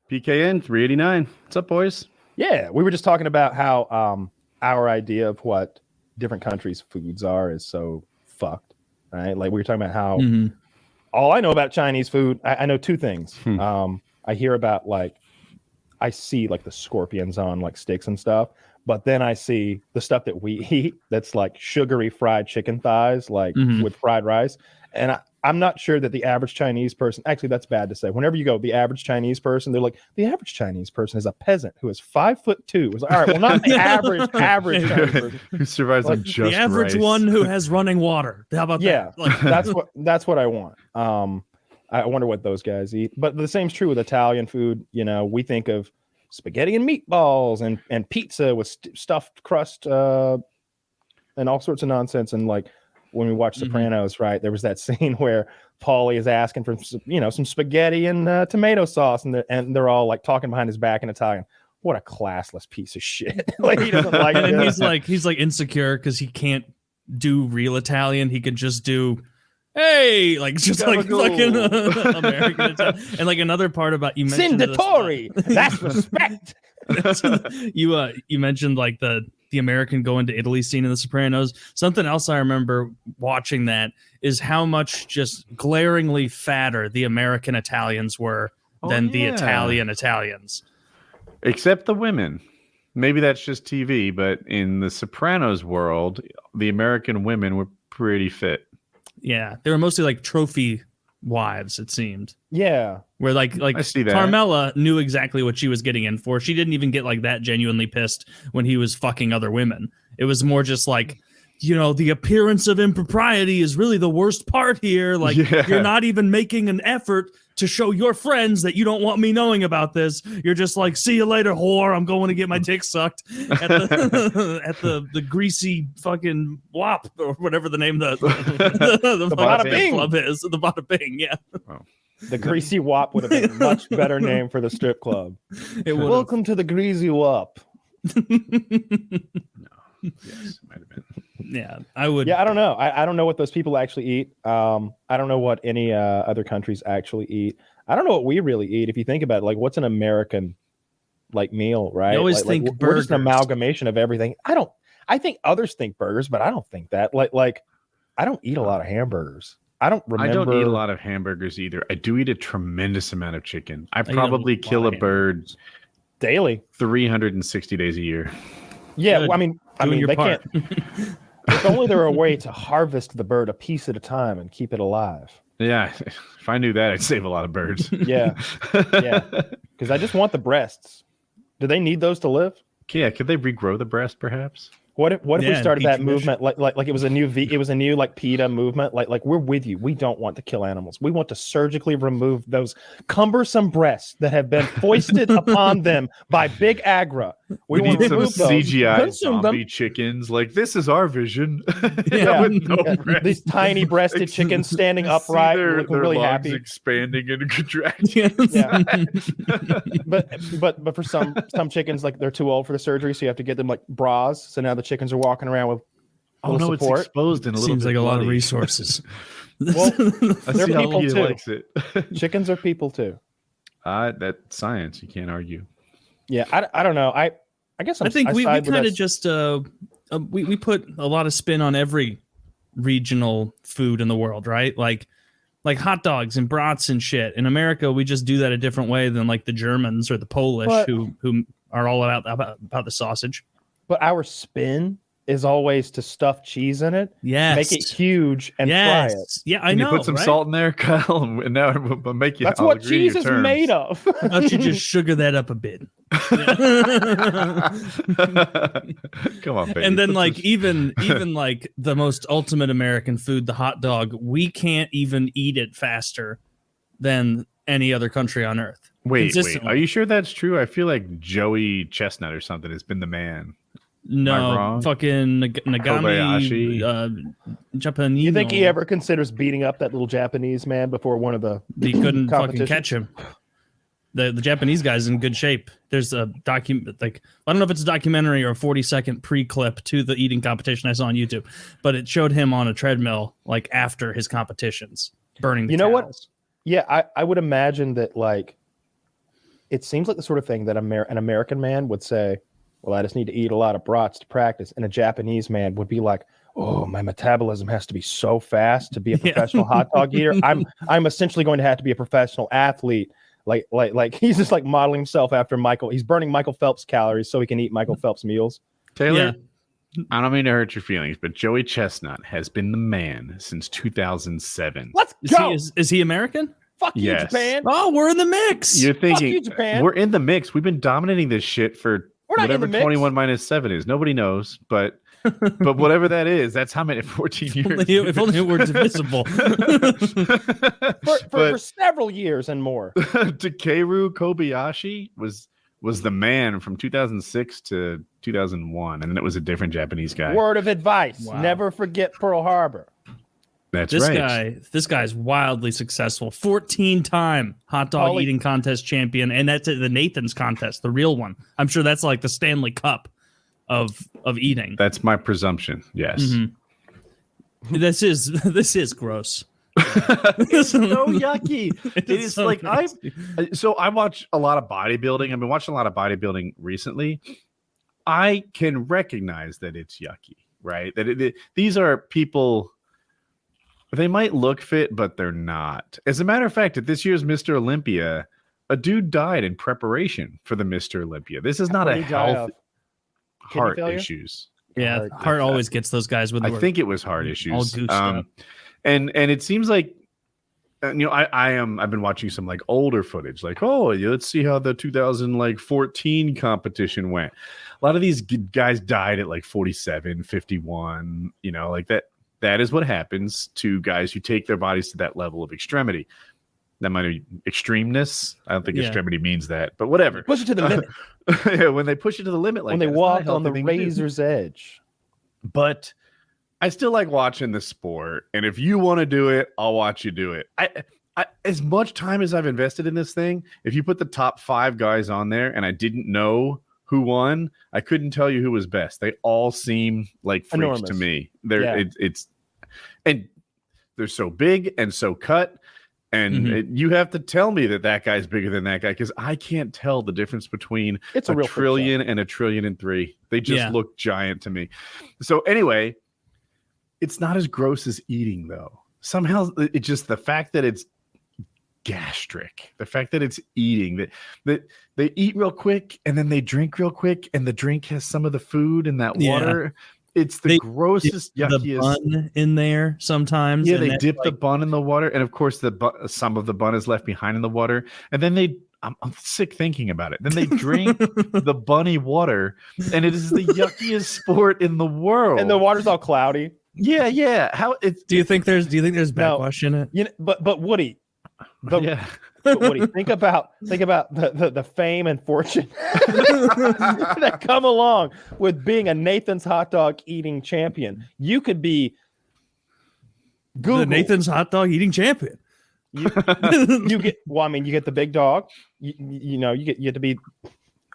PKN 389. What's up, boys? Yeah, we were just talking about how our idea of what different countries' foods are is so fucked, right? Like we were talking about how all I know about Chinese food, I know two things. I hear about I see like the scorpions on like sticks and stuff, but then I see the stuff that we eat that's like sugary fried chicken thighs, like with fried rice. And I'm not sure that the average Chinese person, actually, that's bad to say. Whenever you go, the average Chinese person, they're like, the average Chinese person is a peasant who is 5'2". It's like, all right, well, not the average Chinese person who survives on just the average rice. one who has running water. How about that? Yeah, like, that's what I want. I wonder what those guys eat. But the same's true with Italian food. You know, we think of spaghetti and meatballs and pizza with stuffed crust and all sorts of nonsense. And like when we watch Sopranos, right, there was that scene where Paulie is asking for some spaghetti and tomato sauce, and they're all like talking behind his back in Italian. What a classless piece of shit! Like he doesn't like it. And he's like insecure because he can't do real Italian. He can just do. Hey, like just like fucking American Italian. And like another part about you mentioned Cindatori, that's respect. You mentioned like the American going to Italy scene in The Sopranos. Something else I remember watching that is how much just glaringly fatter the American Italians were than the Italian Italians. Except the women. Maybe that's just TV, but in the Sopranos world, the American women were pretty fit. Yeah, they were mostly like trophy wives, it seemed. Yeah. Where like I see that. Carmela knew exactly what she was getting in for. She didn't even get like that genuinely pissed when he was fucking other women. It was more just like, the appearance of impropriety is really the worst part here. Like you're not even making an effort to show your friends that you don't want me knowing about this. You're just like, see you later, whore. I'm going to get my dick sucked at the greasy fucking wop or whatever the name of the Bada Bing club is. The Bada Bing, yeah. Oh. The Greasy Wop would have been a much better name for the strip club. Welcome to the Greasy Wop. Yes, it might have been. Yeah, I would. Yeah, I don't know. I don't know what those people actually eat. I don't know what any other countries actually eat. I don't know what we really eat. If you think about it, like what's an American like meal, right? You always think we're just an amalgamation of everything. I think others think burgers, but I don't think that. Like I don't eat a lot of hamburgers. I don't remember. I don't eat a lot of hamburgers either. I do eat a tremendous amount of chicken. I probably kill a bird daily, 360 days a year. Yeah, well, I mean, they can't. If only there were a way to harvest the bird a piece at a time and keep it alive. Yeah, if I knew that, I'd save a lot of birds. Yeah, because I just want the breasts. Do they need those to live? Yeah, could they regrow the breast, perhaps? What if we started that movement like it was a new like PETA movement like we're with you. We don't want to kill animals. We want to surgically remove those cumbersome breasts that have been foisted upon them by Big Agra. We need some CGI zombie chickens. Like this is our vision. These tiny breasted chickens standing upright, looking really happy, expanding and contracting. Yeah. but for some chickens, like they're too old for the surgery, so you have to get them like bras. So now the chickens are walking around with support. It's exposed and a little seems bit like bloody. a lot of resources. Well, they're people too. Likes it. Chickens are people too. That's science. You can't argue. Yeah, I don't know. I guess I think we kind of just we put a lot of spin on every regional food in the world, right? Like hot dogs and brats and shit. In America, we just do that a different way than like the Germans or the Polish who are all about the sausage. But our spin is always to stuff cheese in it, make it huge, and fry it. Yeah, I know. You put some salt in there, Kyle, and now we'll make you. That's what cheese is made of. Why don't you just sugar that up a bit? Come on, baby. And then like even like the most ultimate American food, the hot dog, we can't even eat it faster than any other country on earth. Wait, are you sure that's true? I feel like Joey Chestnut or something has been the man. No, fucking Nagami, Japanese. You think he ever considers beating up that little Japanese man before one of the? He couldn't fucking catch him. The Japanese guy's in good shape. There's a document, like I don't know if it's a documentary or a 40-second pre-clip to the eating competition I saw on YouTube, but it showed him on a treadmill like after his competitions, burning the towels. What? Yeah, I would imagine that like it seems like the sort of thing that an American man would say, well, I just need to eat a lot of brats to practice. And a Japanese man would be like, oh, my metabolism has to be so fast to be a professional hot dog eater. I'm essentially going to have to be a professional athlete. Like he's just like modeling himself after Michael. He's burning Michael Phelps calories so he can eat Michael Phelps meals. Taylor, I don't mean to hurt your feelings, but Joey Chestnut has been the man since 2007. Let's go. Is he American? Fuck you, Yes. Japan. Oh, we're in the mix. You're thinking you, Japan. we're in the mix. We've been dominating this shit for We're not in whatever the mix. 21 minus 7 is. Nobody knows, but whatever that is, that's how many 14 years. If only it were divisible. for several years and more. Takeru Kobayashi was the man from 2006 to 2001, and then it was a different Japanese guy. Word of advice: Wow. never forget Pearl Harbor. That's This right. this guy's wildly successful. 14-time hot dog eating contest champion, and that's the Nathan's contest, the real one. I'm sure that's like the Stanley Cup of eating. That's my presumption. Yes. Mm-hmm. This is gross. It's so yucky. It is so like nasty. I watch a lot of bodybuilding. I've been watching a lot of bodybuilding recently. I can recognize that it's yucky, right? These are people. They might look fit, but they're not. As a matter of fact, at this year's Mr. Olympia, a dude died in preparation for the Mr. Olympia. This is not a health heart issues. Yeah, heart always gets those guys with. I think it was heart issues. All goosed up. And it seems like I've been watching some like older footage, like, let's see how the 2014 competition went. A lot of these guys died at like 47, 51, like that. That is what happens to guys who take their bodies to that level of extremity. That might be extremeness. I don't think extremity means that, but whatever. Push it to the limit. Yeah, when they push it to the limit, like when they walk on the razor's edge. But I still like watching the sport, and if you want to do it, I'll watch you do it. I as much time as I've invested in this thing, if you put the top 5 guys on there, and I didn't know who won, I couldn't tell you who was best. They all seem like freaks enormous to me. And they're so big and so cut, and you have to tell me that guy's bigger than that guy, because I can't tell the difference between it's a $1 trillion and $1.3 trillion. They just look giant to me. So anyway, it's not as gross as eating, though. Somehow it's just the fact that it's gastric, the fact that it's eating, that they eat real quick and then they drink real quick, and the drink has some of the food and that water. It's the grossest, yuckiest. The bun in there sometimes. Yeah, they dip the bun in the water, and of course some of the bun is left behind in the water, and then I'm sick thinking about it. Then they drink the bunny water, and it is the yuckiest sport in the world. And the water's all cloudy. Yeah. Do you think there's backwash in it? But Woody. But Woody, think about the fame and fortune that come along with being a Nathan's hot dog eating champion. You could be Google. The Nathan's hot dog eating champion. You get you get the big dog. You get to be.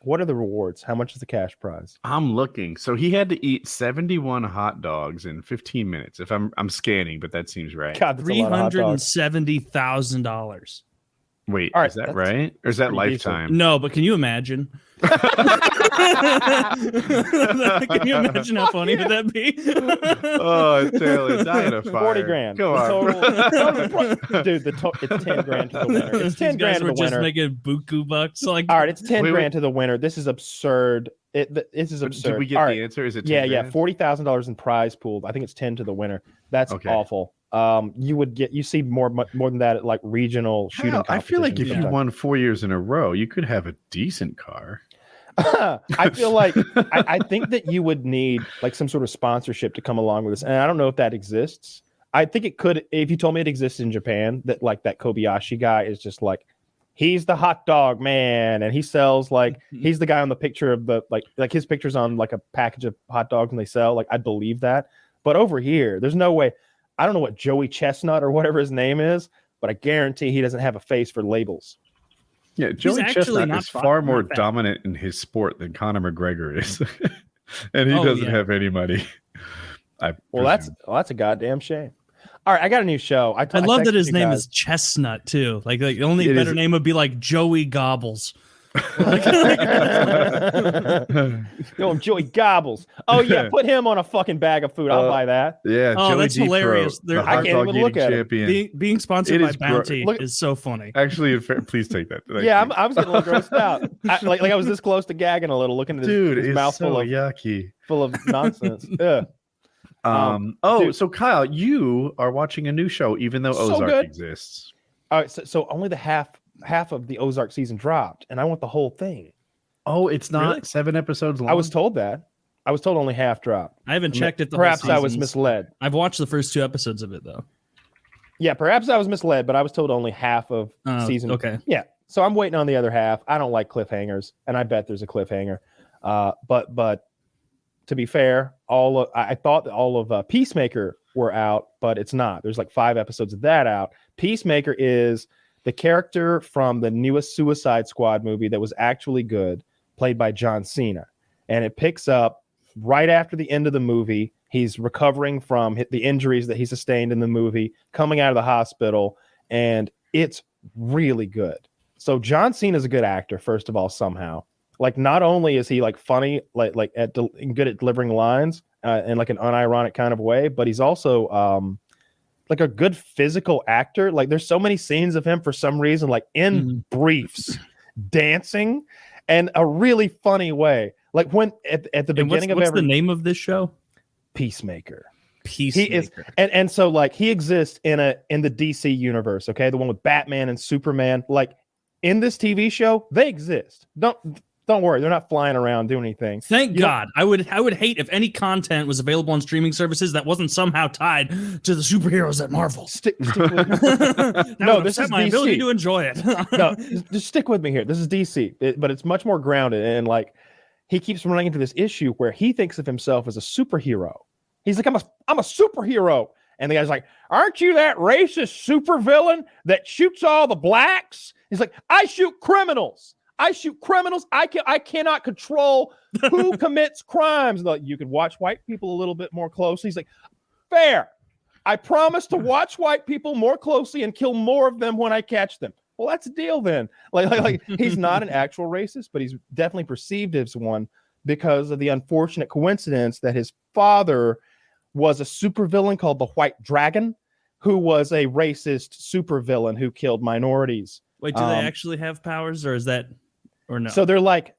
What are the rewards? How much is the cash prize? I'm looking. So he had to eat 71 hot dogs in 15 minutes. If I'm scanning, but that seems right. God, that's $370,000. Wait, all right, is that right? Or is that lifetime? Decent. No, but can you imagine? Can you imagine how funny would that be? Oh, Taylor, dying of fire. 40 grand. Come on. Dude, it's 10 grand to the winner. It's 10 grand to the winner. Just making buku bucks. Like, all right, it's 10 grand to the winner. This is absurd. This is absurd. Did we get the answer? Is it 10 grand? $40,000 in prize pool. I think it's 10 to the winner. That's awful. You see more than that at like regional shooting competitions. I feel like if you won 4 years in a row, you could have a decent car. I feel like I think that you would need like some sort of sponsorship to come along with this, and I don't know if that exists. I think it could. If you told me it exists in Japan, that like that Kobayashi guy is just like, he's the hot dog man, and he sells like he's the guy on the picture of the like his picture's on like a package of hot dogs and they sell. Like I believe that, but over here, there's no way. I don't know what Joey Chestnut or whatever his name is, but I guarantee he doesn't have a face for labels. Yeah, Joey Chestnut is far more dominant in his sport than Conor McGregor is, and he doesn't have any money. That's a goddamn shame. All right, I got a new show. I love that his name is Chestnut too. Like the only better name would be like Joey Gobbles. Yo, Joey Gobbles. Oh yeah, put him on a fucking bag of food. I'll buy that. Yeah, Oh, Joey that's Deep hilarious. Throat, the I hot can't dog even look eating at it. champion. Being sponsored It by is Bounty Look- is so funny. Actually, please take that. Thank Yeah, you. I was getting a little grossed out. Like I was this close to gagging a little, looking at Dude, his it's mouth so yucky. full of nonsense. Yeah. Dude. So Kyle, you are watching a new show, even though So Ozark good. exists. All right, so only the half of the Ozark season dropped, and I want the whole thing. Oh, it's not Really? 7 episodes long. I was told that. I was told only half dropped. I haven't checked it. Perhaps I was misled. I've watched the first 2 episodes of it though. Yeah, perhaps I was misled, but I was told only half of season. Okay. Yeah, so I'm waiting on the other half. I don't like cliffhangers, and I bet there's a cliffhanger. But to be fair, I thought that all of Peacemaker were out, but it's not. There's like 5 episodes of that out. Peacemaker is the character from the newest Suicide Squad movie that was actually good, played by John Cena, and it picks up right after the end of the movie. He's recovering from the injuries that he sustained in the movie, coming out of the hospital, and it's really good. So John Cena is a good actor, first of all, somehow. Like, not only is he like funny, good at delivering lines in like an unironic kind of way, but he's also like a good physical actor. Like, there's so many scenes of him for some reason, like in briefs, dancing, and a really funny way. Like when at the beginning of what's the name of this show? Peacemaker. Peacemaker. He is, and so like he exists in the DC universe, okay? The one with Batman and Superman. Like in this TV show, they exist. Don't worry, they're not flying around doing anything. Thank God. I would hate if any content was available on streaming services that wasn't somehow tied to the superheroes at Marvel. Stick with me. That No, would this upset is my DC. ability to enjoy it. No, just stick with me here. This is DC, but it's much more grounded. And like he keeps running into this issue where he thinks of himself as a superhero. He's like, I'm a superhero. And the guy's like, aren't you that racist supervillain that shoots all the blacks? He's like, I shoot criminals. I cannot control who commits crimes. Like, you could watch white people a little bit more closely. He's like, fair. I promise to watch white people more closely and kill more of them when I catch them. Well, that's a deal then. Like he's not an actual racist, but he's definitely perceived as one because of the unfortunate coincidence that his father was a supervillain called the White Dragon, who was a racist supervillain who killed minorities. Wait, do they actually have powers, or is that, or no? So they're like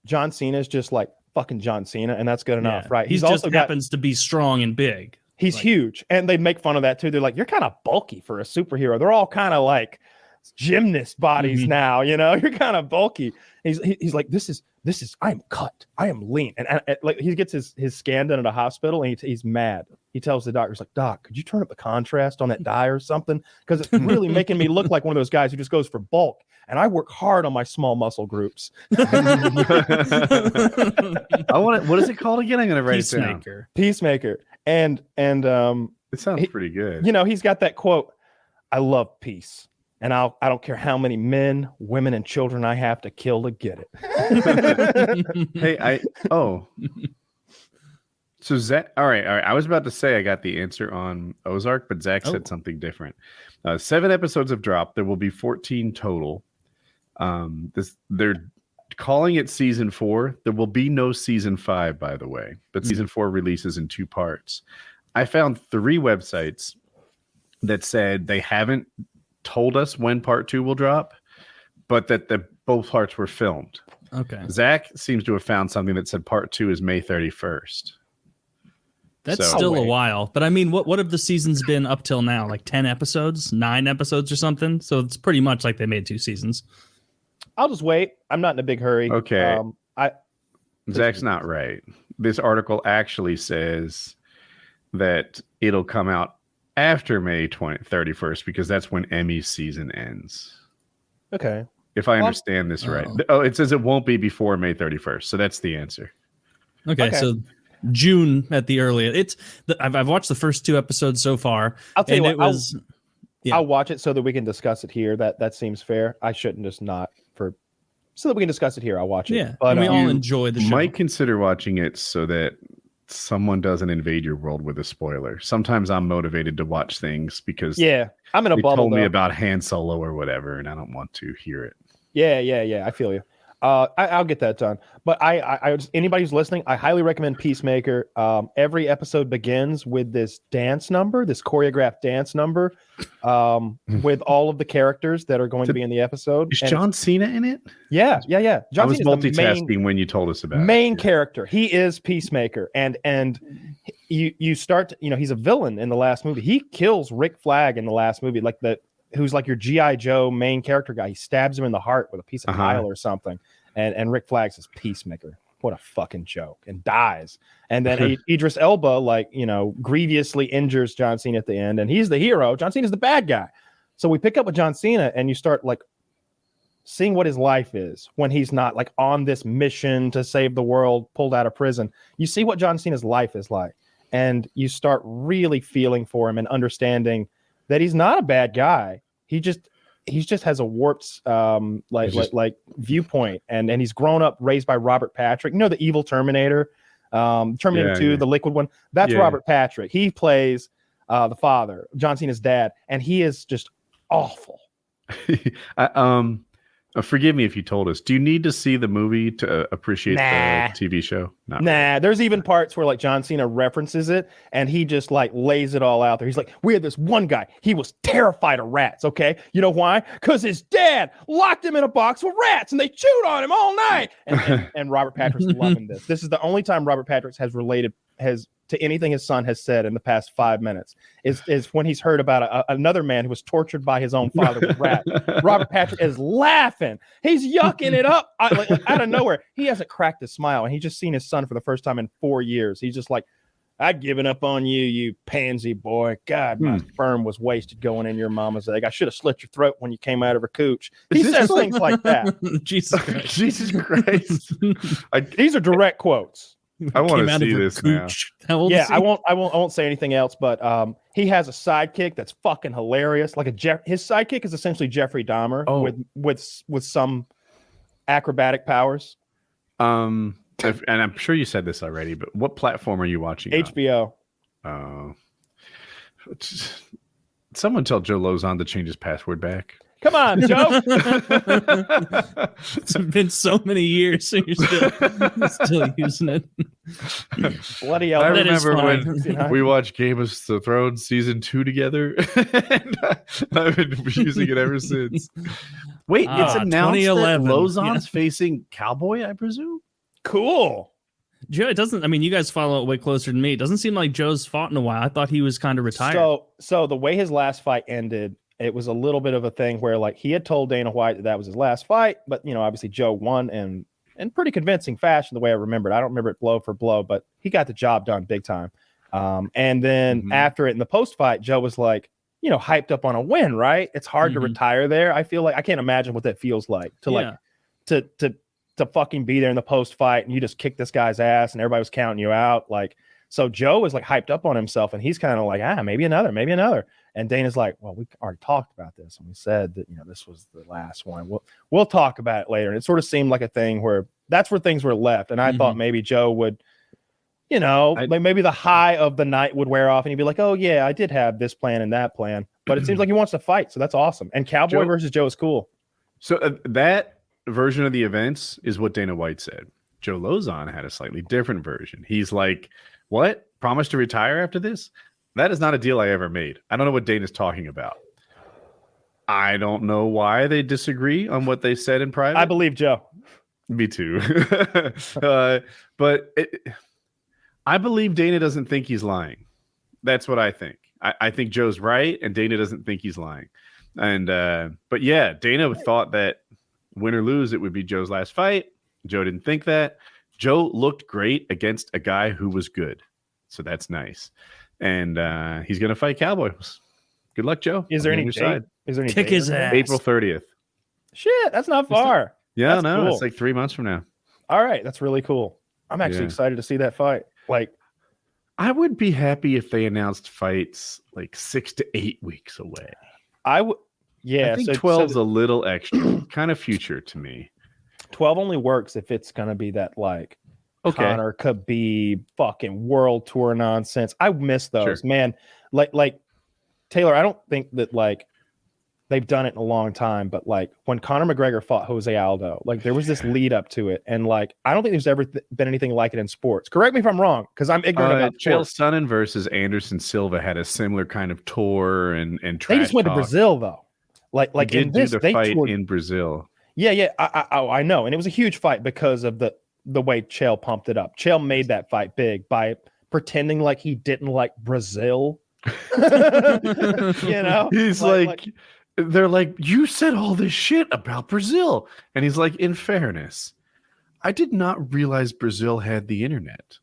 John Cena is just like fucking John Cena, and that's good enough, right? He's also just happens to be strong and big. He's huge, and they make fun of that too. They're like, you're kind of bulky for a superhero. They're all kind of like gymnast bodies now, you know. You're kind of bulky. He's like, this is I am cut, I am lean, and like he gets his scan done at a hospital, and he's mad. He tells the doctor, like, Doc, could you turn up the contrast on that dye or something? Because it's really making me look like one of those guys who just goes for bulk, and I work hard on my small muscle groups. What is it called again? I'm gonna write it down. Peacemaker. And It sounds pretty good. You know, he's got that quote, I love peace. And I don't care how many men, women, and children I have to kill to get it. Hey, So Zach, all right. I was about to say I got the answer on Ozark, but Zach said something different. 7 episodes have dropped. There will be 14 total. They're calling it season 4. There will be no season 5, by the way, but season 4 releases in 2 parts. I found 3 websites that said they haven't told us when part 2 will drop, but that both parts were filmed. Okay. Zach seems to have found something that said part 2 is May 31st. That's still a while. But I mean, what have the seasons been up till now? Like 10 episodes, 9 episodes or something? So it's pretty much like they made 2 seasons. I'll just wait. I'm not in a big hurry. Okay. Zach's not right. This article actually says that it'll come out after May 31st because that's when Emmy's season ends. Okay. If I understand this right. Oh, it says it won't be before May 31st. So that's the answer. Okay. So June at the earliest. I've watched the first 2 episodes so far. I'll tell you what, Yeah. I'll watch it so that we can discuss it here. That seems fair. I shouldn't just not so that we can discuss it here. I'll watch it. Yeah, but and we all enjoy the show. Might consider watching it so that someone doesn't invade your world with a spoiler. Sometimes I'm motivated to watch things because I'm in a they bubble. Told me about Han Solo or whatever, and I don't want to hear it. Yeah. I feel you. I'll get that done. But anybody who's listening, I highly recommend Peacemaker. Every episode begins with this dance number, this choreographed dance number, with all of the characters that are going to be in the episode. Is John Cena in it? Yeah. I John was Cena is multitasking when you told us about main character. He is Peacemaker, and you start to, he's a villain in the last movie. He kills Rick Flag in the last movie, who's like your G.I. Joe main character guy. He stabs him in the heart with a piece of tile or something. And Rick Flag says, Peacemaker. What a fucking joke. And dies. And then Idris Elba, grievously injures John Cena at the end. And he's the hero. John Cena's the bad guy. So we pick up with John Cena and you start seeing what his life is when he's not on this mission to save the world, pulled out of prison. You see what John Cena's life is like. And you start really feeling for him and understanding that he's not a bad guy. He just has a warped viewpoint, and he's grown up raised by Robert Patrick. The evil Terminator, Terminator 2, the liquid one. That's Robert Patrick. He plays the father, John Cena's dad, and he is just awful. Forgive me if you told us. Do you need to see the movie to appreciate the TV show? Nah. There's even parts where John Cena references it and he just lays it all out there. He's like, we had this one guy. He was terrified of rats. Okay. You know why? Because his dad locked him in a box with rats and they chewed on him all night. And Robert Patrick's loving this. This is the only time Robert Patrick has to anything his son has said in the past 5 minutes is when he's heard about another man who was tortured by his own father with rats. Robert Patrick is laughing. He's yucking it up out of nowhere. He hasn't cracked a smile, and he's just seen his son for the first time in 4 years. He's just like, I'd given up on you, you pansy boy. God, my sperm was wasted going in your mama's egg. I should have slit your throat when you came out of her cooch. He says things like that. Jesus Christ. Jesus Christ. These are direct quotes. I want to see this now. I won't say anything else, but he has a sidekick that's fucking hilarious. His sidekick is essentially Jeffrey Dahmer with some acrobatic powers. And I'm sure you said this already, but what platform are you watching? HBO. Someone tell Joe Lozon to change his password back. Come on, Joe. It's been so many years, so you're still using it. Bloody hell. I remember when we watched Game of Thrones season 2 together, and I've been using it ever since. Wait, it's announced that Lozon's facing Cowboy, I presume? Cool. Joe, it doesn't. I mean, you guys follow it way closer than me. It doesn't seem like Joe's fought in a while. I thought he was kind of retired. So the way his last fight ended, it was a little bit of a thing where he had told Dana White that was his last fight, but obviously Joe won in pretty convincing fashion the way I remember it. I don't remember it blow for blow, but he got the job done big time. And then after it in the post fight, Joe was hyped up on a win, right? It's hard to retire there. I feel I can't imagine what that feels like to fucking be there in the post fight and you just kick this guy's ass and everybody was counting you out. So Joe was hyped up on himself and he's kind of maybe another. And Dana's like, well, we already talked about this. And we said that, this was the last one. We'll talk about it later. And it sort of seemed like a thing where that's where things were left. And I thought maybe Joe would, maybe the high of the night would wear off and he'd be like, oh yeah, I did have this plan and that plan, but it seems like he wants to fight. So that's awesome. And Cowboy versus Joe is cool. So that version of the events is what Dana White said. Joe Lozon had a slightly different version. He's like, what? Promise to retire after this? That is not a deal I ever made. I don't know what Dana's talking about. I don't know why they disagree on what they said in private. I believe Joe. Me too. But I believe Dana doesn't think he's lying. That's what I think. I think Joe's right, and Dana doesn't think he's lying. And but yeah, Dana thought that win or lose, it would be Joe's last fight. Joe didn't think that. Joe looked great against a guy who was good. So that's nice. And he's going to fight Cowboys. Good luck, Joe. Is there any date? Is there any kick his ass? April 30th. Shit, that's not far. Yeah, that's cool. It's like 3 months from now. All right, that's really cool. I'm actually excited to see that fight. I would be happy if they announced fights 6 to 8 weeks away. I would. Yeah, I think 12 is a little extra, kind of future to me. 12 only works if it's going to be that Conor Khabib fucking world tour nonsense. I miss those, man. Taylor, I don't think that they've done it in a long time, but like when Conor McGregor fought Jose Aldo, like there was this lead up to it, and like I don't think there's ever been anything like it in sports. Correct me if I'm wrong, because I'm ignorant about Chael sports. Sonnen versus Anderson Silva had a similar kind of tour and They just went to Brazil though. Like they in did this, do the they fight toured. in Brazil. Yeah. I know, and it was a huge fight because of the way Chael pumped it up. Chael made that fight big by pretending like he didn't like Brazil. You know, He's like they're like, you said all this shit about Brazil. And he's like, in fairness, I did not realize Brazil had the internet.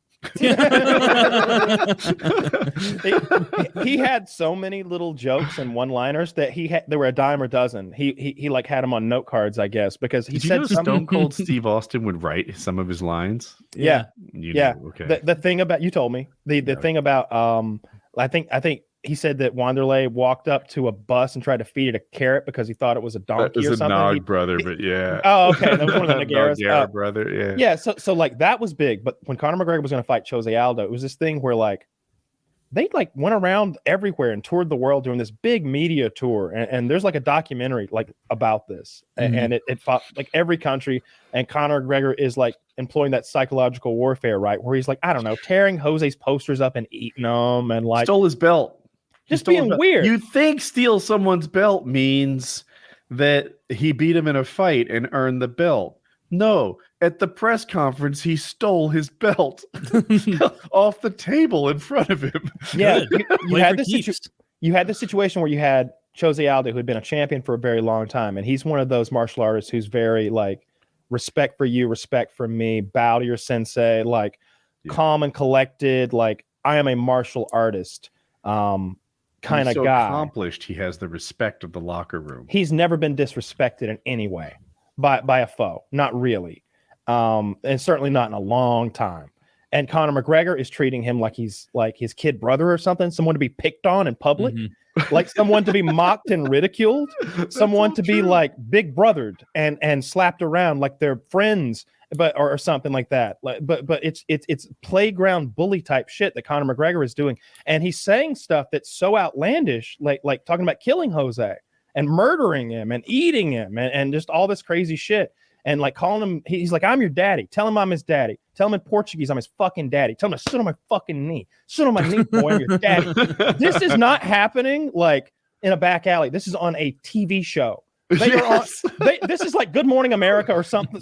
he had so many little jokes and one-liners that they were a dime a dozen. He like had them on note cards, I guess, because he said Stone Cold Steve Austin would write some of his lines. Yeah. Okay. The thing about, you told me the thing about I think he said that Wanderlei walked up to a bus and tried to feed it a carrot because he thought it was a donkey or something. Nog brother, but yeah. Oh, okay. That was one of the Nogueira brother, yeah. Yeah, so like that was big. But when Conor McGregor was going to fight Jose Aldo, it was this thing where like they like went around everywhere and toured the world doing this big media tour. And there's like a documentary like about this. And it fought like every country. And Conor McGregor is like employing that psychological warfare, right? Where he's like, I don't know, tearing Jose's posters up and eating them and like stole his belt. Just being weird. You think steal someone's belt means that he beat him in a fight and earned the belt. No, at the press conference, he stole his belt off the table in front of him. Yeah, you had this situation where you had Jose Aldo, who had been a champion for a very long time, and he's one of those martial artists who's very like respect for you, respect for me, bow to your sensei, like calm and collected, like I am a martial artist. Kind of guy. Accomplished, he has the respect of the locker room. He's never been disrespected in any way by a foe, not really, and certainly not in a long time. And Conor McGregor is treating him like he's like his kid brother or something, someone to be picked on in public, like someone to be mocked and ridiculed, someone to be like big brothered and slapped around like they're friends. But or something like that. But it's playground bully type shit that Conor McGregor is doing, and he's saying stuff that's so outlandish, like talking about killing Jose and murdering him and eating him and just all this crazy shit, and like calling him. He's like, I'm your daddy. Tell him I'm his daddy. Tell him in Portuguese I'm his fucking daddy. Tell him to sit on my fucking knee. Sit on my knee, boy. I'm your daddy. This is not happening like in a back alley. This is on a TV show. This is like Good Morning America or something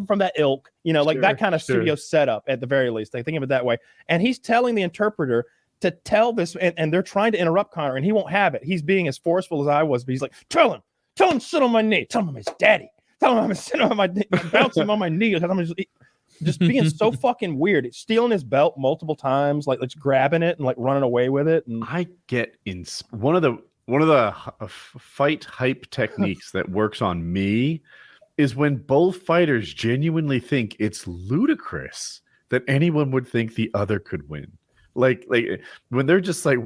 from that ilk, you know, like that kind of studio setup at the very least. I think of it that way. And he's telling the interpreter to tell this, and they're trying to interrupt Conor, and he won't have it. He's being as forceful as I was, but he's like, tell him to sit on my knee. Tell him I'm his daddy. Tell him I'm sitting on my knee, bouncing him on my knee. I'm just being so fucking weird. It's stealing his belt multiple times, like grabbing it and like running away with it. And I get in one of the fight hype techniques that works on me is when both fighters genuinely think it's ludicrous that anyone would think the other could win. Like when they're just like,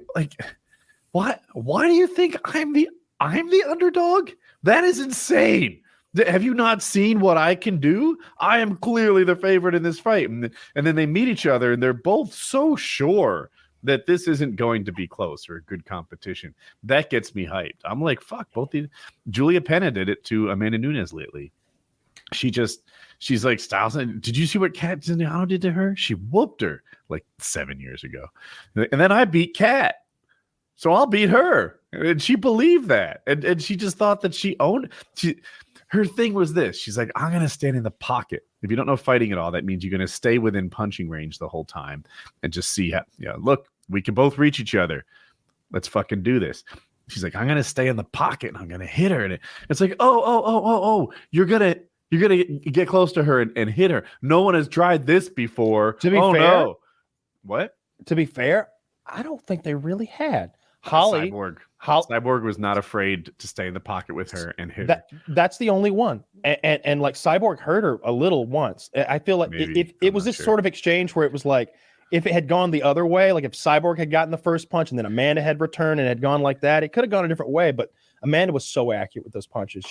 why do you think I'm the underdog? That is insane. Have you not seen what I can do? I am clearly the favorite in this fight. And then they meet each other and they're both so sure that this isn't going to be close or a good competition. That gets me hyped. I'm like, fuck, Julia Pena did it to Amanda Nunes lately. She's like, Styles, did you see what Kat Zingano did to her? She whooped her like 7 years ago. And then I beat Kat. So I'll beat her. And she believed that. And she just thought that she owned her thing was this. She's like, I'm going to stand in the pocket. If you don't know fighting at all, that means you're going to stay within punching range the whole time and just see how, look, we can both reach each other. Let's fucking do this. She's like, I'm going to stay in the pocket and I'm going to hit her. And it's like, oh, you're going to get close to her and hit her. No one has tried this before. To be fair, no. What? To be fair, I don't think they really had. Cyborg was not afraid to stay in the pocket with her and hit her. That's the only one. And like Cyborg hurt her a little once. I feel like if it was this sort of exchange where it was like, if it had gone the other way, like if Cyborg had gotten the first punch and then Amanda had returned and had gone like that, it could have gone a different way. But Amanda was so accurate with those punches.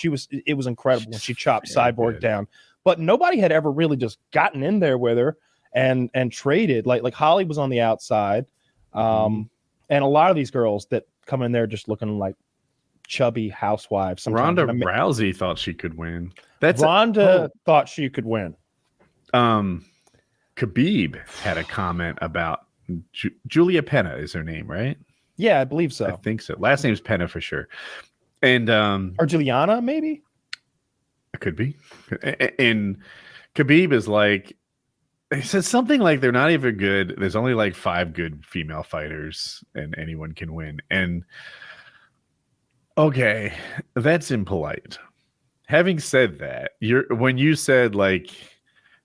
It was incredible when she chopped Cyborg down. But nobody had ever really just gotten in there with her and traded. Like Holly was on the outside. And a lot of these girls that come in there just looking like chubby housewives. Sometimes Ronda Rousey thought she could win. Ronda thought she could win. Khabib had a comment about Julia Penna is her name, right? Yeah, I believe so. I think so. Last name's Penna for sure. And or Juliana, maybe? It could be. And Khabib is like, he said something like they're not even good. There's only like 5 good female fighters and anyone can win. And okay, that's impolite. Having said that, when you said like,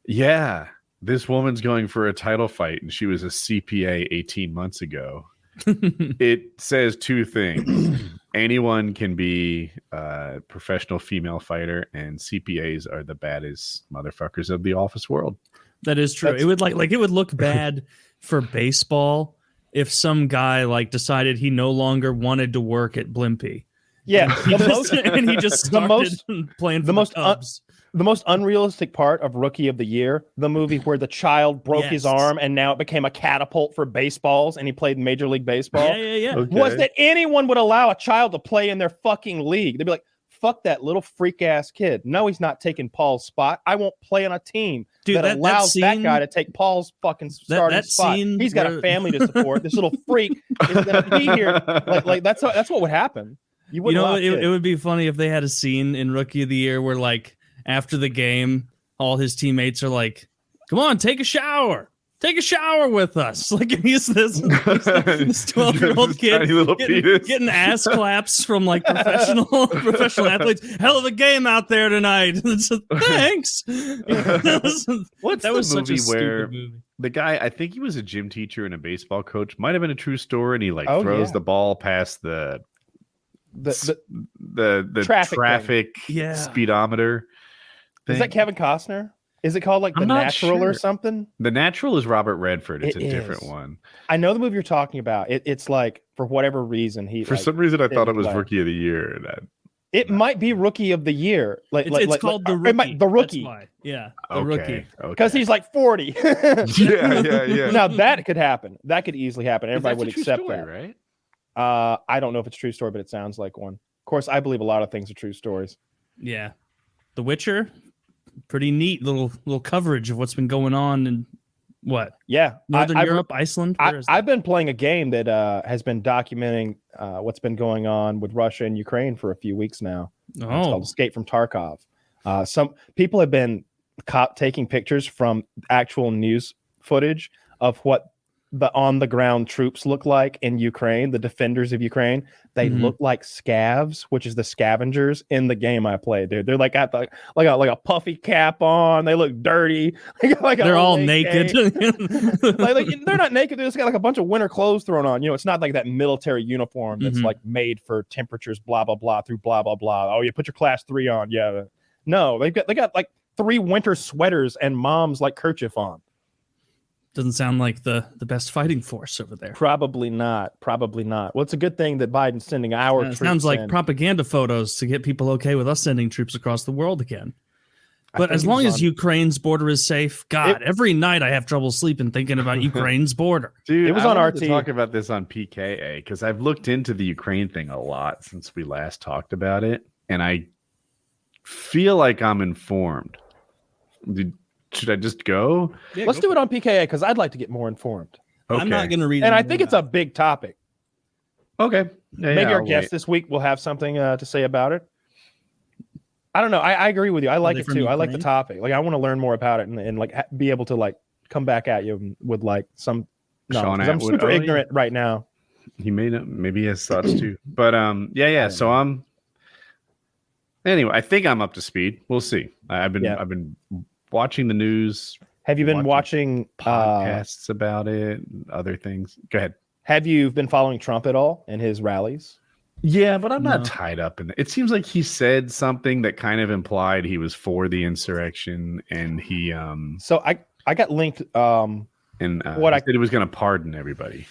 yeah, this woman's going for a title fight and she was a CPA 18 months ago, it says 2 things. Anyone can be a professional female fighter, and CPAs are the baddest motherfuckers of the office world. That is true. It would it would look bad for baseball if some guy like decided he no longer wanted to work at Blimpie. Yeah, and he just started playing for the Cubs. The most unrealistic part of Rookie of the Year, the movie where the child broke his arm and now it became a catapult for baseballs and he played Major League Baseball. Yeah. Okay. Was that anyone would allow a child to play in their fucking league? They'd be like, fuck that little freak ass kid. No, he's not taking Paul's spot. I won't play on a team that allows that guy to take Paul's fucking starting spot. He's got a family to support. This little freak is going to be here. Like that's what would happen. It would be funny if they had a scene in Rookie of the Year where like after the game, all his teammates are like, "Come on, take a shower. Take a shower with us." Like he's this 12-year-old kid getting ass claps from like professional athletes. Hell of a game out there tonight. Thanks. That was such a stupid movie. The guy, I think he was a gym teacher and a baseball coach. Might have been a true story, and he throws the ball past the traffic speedometer. Is that Kevin Costner? Is it called like The Natural or something? The Natural is Robert Redford. It's a different one. I know the movie you're talking about. It's like for whatever reason some reason I thought it was Rookie of the Year. It might be Rookie of the Year. It's called The Rookie. The Rookie. Yeah, The Rookie. Because he's like 40. Yeah. Now that could happen. That could easily happen. Everybody would accept story, that, right? I don't know if it's a true story, but it sounds like one. Of course, I believe a lot of things are true stories. Yeah, The Witcher. Pretty neat little coverage of what's been going on in Northern Europe, Iceland. I've been playing a game that has been documenting what's been going on with Russia and Ukraine for a few weeks now. It's called Escape from Tarkov. Some people have been taking pictures from actual news footage of what the on the ground troops look like in Ukraine, the defenders of Ukraine. They look like scavs, which is the scavengers in the game I played, dude. They're like got like a puffy cap on. They look dirty. They're all naked. They're not naked. They just got like a bunch of winter clothes thrown on. You know, it's not like that military uniform that's like made for temperatures, blah blah blah, through blah blah blah. Oh, you put your class 3 on. Yeah. No, they got like 3 winter sweaters and mom's like kerchief on. Doesn't sound like the best fighting force over there. Probably not. Well, it's a good thing that Biden's sending our troops. Sounds like propaganda photos to get people okay with us sending troops across the world again. But as long as Ukraine's border is safe, every night I have trouble sleeping thinking about Ukraine's border. Dude, it was on RT. To talk about this on PKA because I've looked into the Ukraine thing a lot since we last talked about it, and I feel like I'm informed. Should I just go? Yeah, let's do it on PKA because I'd like to get more informed. Okay. I'm not going to read it. And I think it's a big topic. Okay. Maybe our guest this week will have something to say about it. I don't know. I agree with you. I like it too. Ukraine? I like the topic. Like I want to learn more about it and like be able to like come back at you with like some knowledge. I'm super ignorant right now. He maybe he has thoughts too. But so anyway, I think I'm up to speed. We'll see. I've been watching the news. Have you been watching podcasts about it, other things? Go ahead. Have you been following Trump at all and his rallies? Yeah, but I'm not tied up in it. It seems like he said something that kind of implied he was for the insurrection, and he So I got linked and what I said he was going to pardon everybody.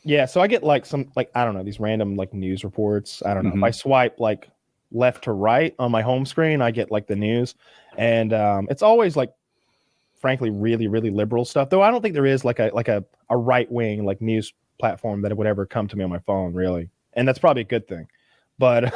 Yeah, so I get like some I don't know, these random like news reports. I don't know. If I swipe like left to right on my home screen, I get like the news, and it's always like frankly really really liberal stuff, though I don't think there is like a right wing like news platform that would ever come to me on my phone, really, and that's probably a good thing. but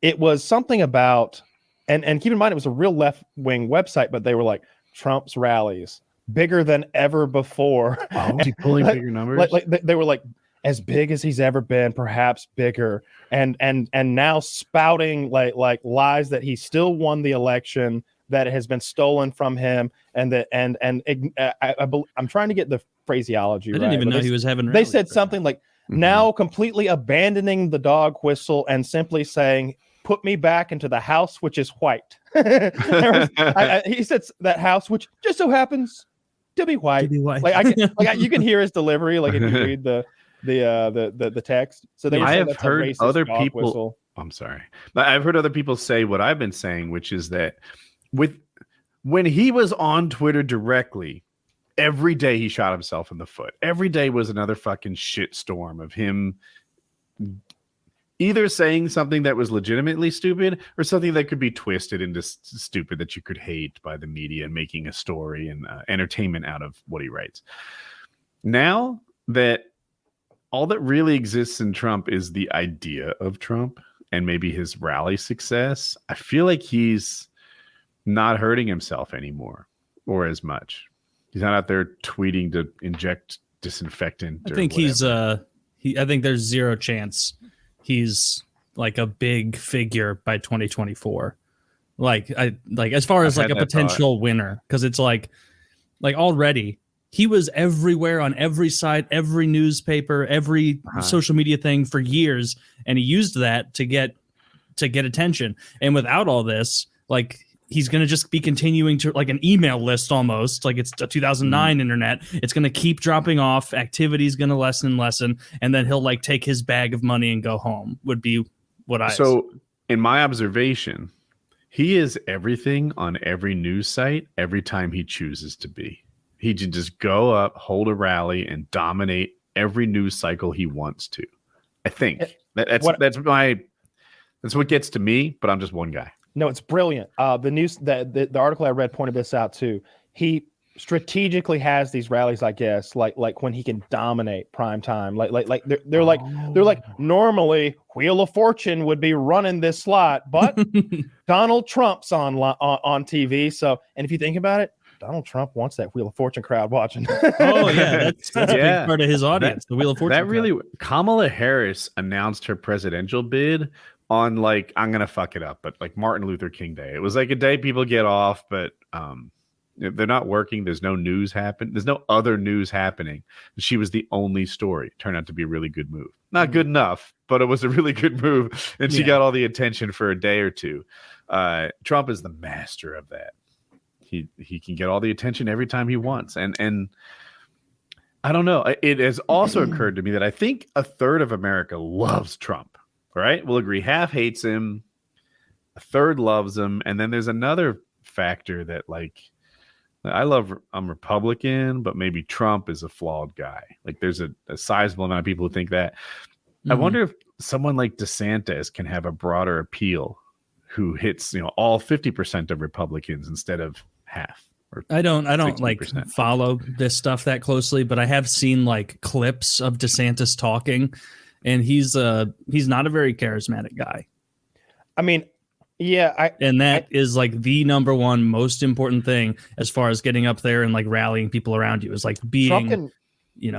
it was something about, and keep in mind, it was a real left-wing website, but they were like, Trump's rallies bigger than ever before. Oh, was he pulling bigger numbers? They were like, as big as he's ever been, perhaps bigger, and now spouting like lies that he still won the election, that it has been stolen from him, and that I'm trying to get the phraseology right. I didn't even know he was having. They said something like, now completely abandoning the dog whistle and simply saying, "Put me back into the house which is white." He said that house which just so happens to be white. To be white. You can hear his delivery, like if you read the text. So they were I saying have that's heard a racist other dog people. Whistle. I'm sorry, but I've heard other people say what I've been saying, which is that when he was on Twitter directly, every day he shot himself in the foot. Every day was another fucking shitstorm of him either saying something that was legitimately stupid or something that could be twisted into stupid that you could hate by the media and making a story and entertainment out of what he writes. Now that all that really exists in Trump is the idea of Trump and maybe his rally success, I feel like he's not hurting himself anymore or as much. He's not out there tweeting to inject disinfectant. I think I think there's zero chance he's like a big figure by 2024. Like as far as like a potential winner, because it's like already he was everywhere on every site, every newspaper, every social media thing for years, and he used that to get attention. And without all this, like, he's going to just be continuing to, like, an email list almost, like it's a 2009 internet. It's going to keep dropping off. Activity is going to lessen and lessen. And then he'll like take his bag of money and go home would be what I. So in my observation, he is everything on every news site every time he chooses to be. He can just go up, hold a rally, and dominate every news cycle he wants to. I think that's what gets to me, but I'm just one guy. No, it's brilliant. The article I read pointed this out too. He strategically has these rallies, I guess, like when he can dominate prime time. Like they're like normally Wheel of Fortune would be running this slot, but Donald Trump's on TV. So, and if you think about it, Donald Trump wants that Wheel of Fortune crowd watching. Oh yeah, that's a big part of his audience. The Wheel of Fortune. That really, Kamala Harris announced her presidential bid on like, I'm gonna fuck it up, but like Martin Luther King Day. It was like a day people get off, but they're not working. There's no news happen. There's no other news happening. She was the only story. Turned out to be a really good move. Not good enough, but it was a really good move, and she got all the attention for a day or two. Trump is the master of that. He can get all the attention every time he wants, and I don't know. It has also occurred to me that I think a third of America loves Trump. Right? We'll agree. Half hates him, a third loves him, and then there's another factor that, like, I'm Republican, but maybe Trump is a flawed guy. Like, there's a sizable amount of people who think that. I wonder if someone like DeSantis can have a broader appeal, who hits all 50% of Republicans instead of half. I don't like follow this stuff that closely, but I have seen like clips of DeSantis talking. And he's not a very charismatic guy. I mean, yeah, that is like the number one most important thing as far as getting up there and like rallying people around you is like being,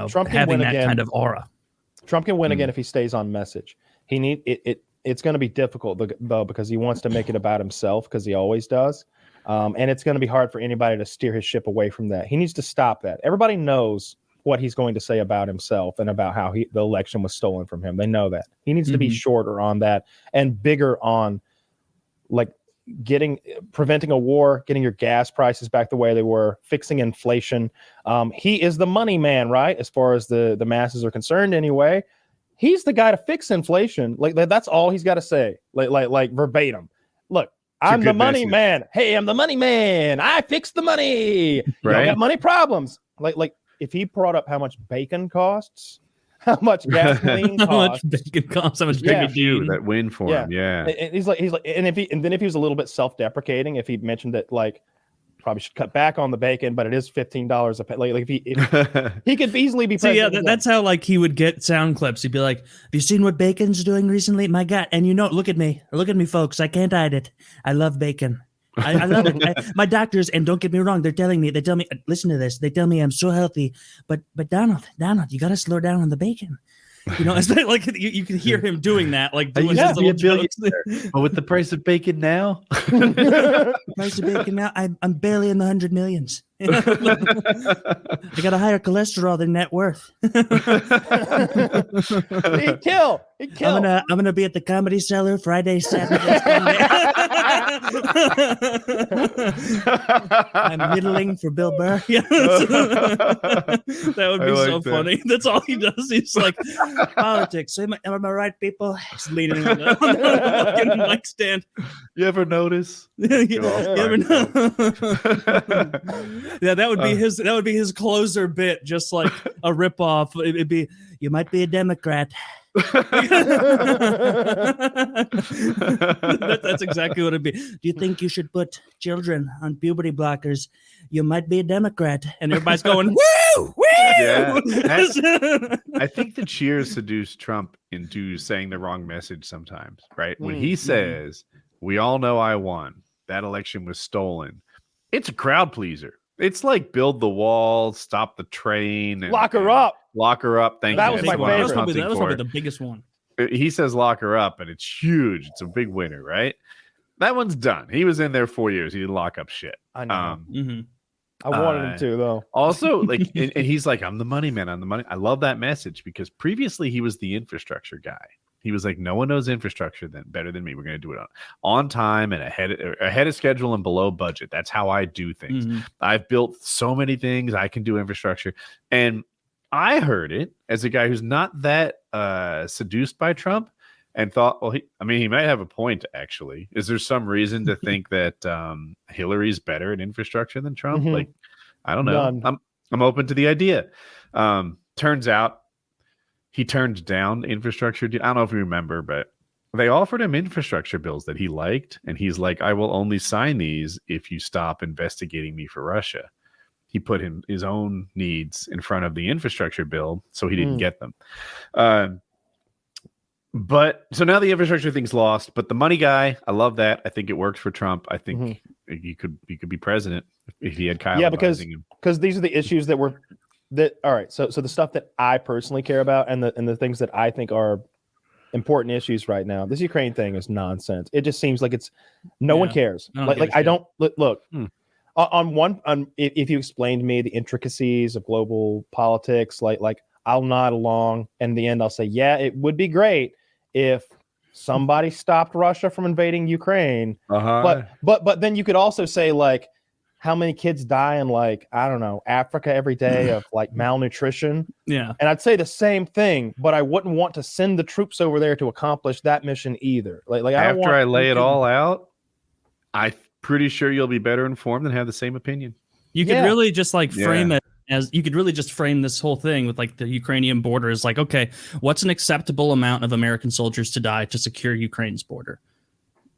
Trump having that kind of aura. Trump can win again if he stays on message. It's going to be difficult though because he wants to make it about himself because he always does, and it's going to be hard for anybody to steer his ship away from that. He needs to stop that. Everybody knows what he's going to say about himself and about how the election was stolen from him. They know that. He needs to be shorter on that and bigger on like preventing a war, getting your gas prices back the way they were, fixing inflation. He is the money man, right? As far as the masses are concerned anyway. He's the guy to fix inflation. Like that's all he's got to say. Like verbatim. Look, I'm the money man. Hey, I'm the money man. I fix the money. Right. You got money problems. Like if he brought up how much bacon costs, how much gasoline costs, how much bacon costs, how much bacon that win for him, yeah. And he's like, and then if he was a little bit self-deprecating, if he mentioned that like probably should cut back on the bacon, but it is $15 a pound. Like if he could easily be So president. yeah, that's how like he would get sound clips. He'd be like, "Have you seen what bacon's doing recently? My God!" And look at me, folks. I can't hide it. I love bacon. I love it. My doctors, and don't get me wrong, they tell me, listen to this. They tell me I'm so healthy, but Donald, you got to slow down on the bacon. It's like you can hear him doing that, like doing his little jokes. But with the price of bacon now, price of bacon now, I'm barely in the 100 millions. I got a higher cholesterol than net worth. He'd kill. I'm gonna be at the Comedy Cellar Friday, Saturday, Sunday. I'm middling for Bill Burr. That would be so funny. That's all he does. He's like, politics. Am I right, people? He's leaning on the fucking mic stand. You ever notice? You ever know? Yeah, that would be his closer bit, just like a ripoff. It'd be, you might be a Democrat. That's exactly what it'd be. Do you think you should put children on puberty blockers? You might be a Democrat. And everybody's going, woo! Woo! Yeah, I think the cheers seduce Trump into saying the wrong message sometimes, right? When he says, we all know I won, that election was stolen, it's a crowd pleaser. It's like build the wall, stop the train, and, lock her up. Lock her up. Thank you. That was my favorite. That was probably the biggest one. He says lock her up, and it's huge. It's a big winner, right? That one's done. He was in there 4 years. He didn't lock up shit. I know. I wanted him to, though. Also, like, and he's like, I'm the money man. I'm the money. I love that message because previously he was the infrastructure guy. He was like, no one knows infrastructure better than me. We're going to do it on time and ahead of schedule and below budget. That's how I do things. I've built so many things. I can do infrastructure. And I heard it as a guy who's not that seduced by Trump and thought, well, he might have a point, actually. Is there some reason to think that Hillary's better at infrastructure than Trump? Like, I don't know. None. I'm open to the idea. Turns out he turned down infrastructure. I don't know if you remember, but they offered him infrastructure bills that he liked. And he's like, I will only sign these if you stop investigating me for Russia. He put his own needs in front of the infrastructure bill, so he didn't get them. But so now the infrastructure thing's lost. But the money guy, I love that. I think it works for Trump. I think you could be president if he had Kyle. Yeah, because these are the issues all right. So the stuff that I personally care about and the things that I think are important issues right now. This Ukraine thing is nonsense. It just seems like no one cares. I don't look. If you explain to me the intricacies of global politics, like I'll nod along, and in the end I'll say, yeah, it would be great if somebody stopped Russia from invading Ukraine. But then you could also say, like, how many kids die in, like, I don't know, Africa every day of like malnutrition. Yeah. And I'd say the same thing, but I wouldn't want to send the troops over there to accomplish that mission either. Like after I lay it all out, I'm pretty sure you'll be better informed and have the same opinion. You could really just like frame it as, you could really just frame this whole thing with like the Ukrainian border is like, okay, what's an acceptable amount of American soldiers to die to secure Ukraine's border?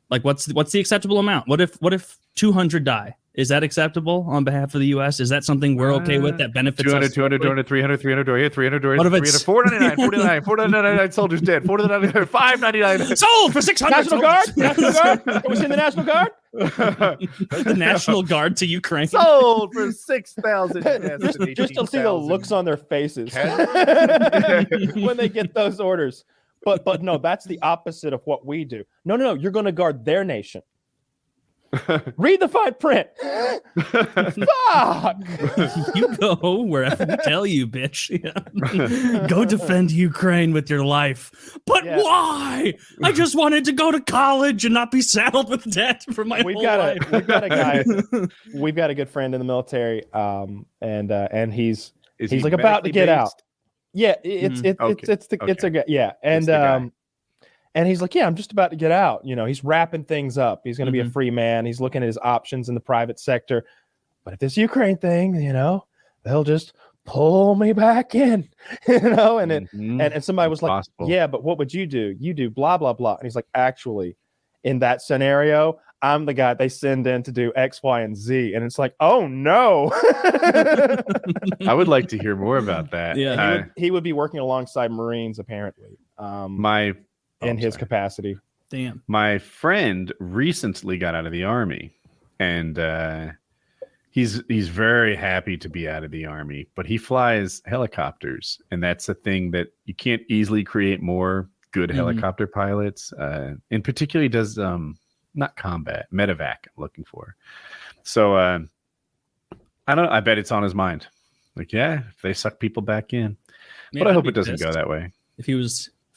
Like what's the acceptable amount? What if 200 die? Is that acceptable on behalf of the U.S.? Is that something we're okay with that benefits 200, us? 200, 200, 300, 300, 300, what if it's 499, 499, 499 soldiers dead, 499, 599 sold for 600. National Guard? National Guard? Can we send the National Guard? The National Guard to Ukraine. Sold for 6,000. Just to see the looks on their faces when they get those orders. But no, that's the opposite of what we do. No, you're going to guard their nation. Read the fine print. Fuck. You go wherever we tell you, bitch. Yeah. Go defend Ukraine with your life. But why? I just wanted to go to college and not be saddled with debt for my whole life. We've got a guy. We've got a good friend in the military, and he's like about to get out. Yeah, it's a guy. Yeah, and he's like, yeah, I'm just about to get out. You know, he's wrapping things up. He's going to be a free man. He's looking at his options in the private sector. But if this Ukraine thing, you know, they'll just pull me back in, you know. And somebody was like, yeah, but what would you do? You do blah, blah, blah. And he's like, actually, in that scenario, I'm the guy they send in to do X, Y, and Z, and it's like, oh no. I would like to hear more about that. Yeah. He would be working alongside Marines apparently. In his capacity. Damn. My friend recently got out of the Army, and he's very happy to be out of the Army, but he flies helicopters, and that's a thing that you can't easily create more good helicopter pilots. In particular, he does not combat, medevac I'm looking for. So I don't know, I bet it's on his mind. Like, yeah, if they suck people back in. Man, but I I'd hope be it doesn't pissed go that way. If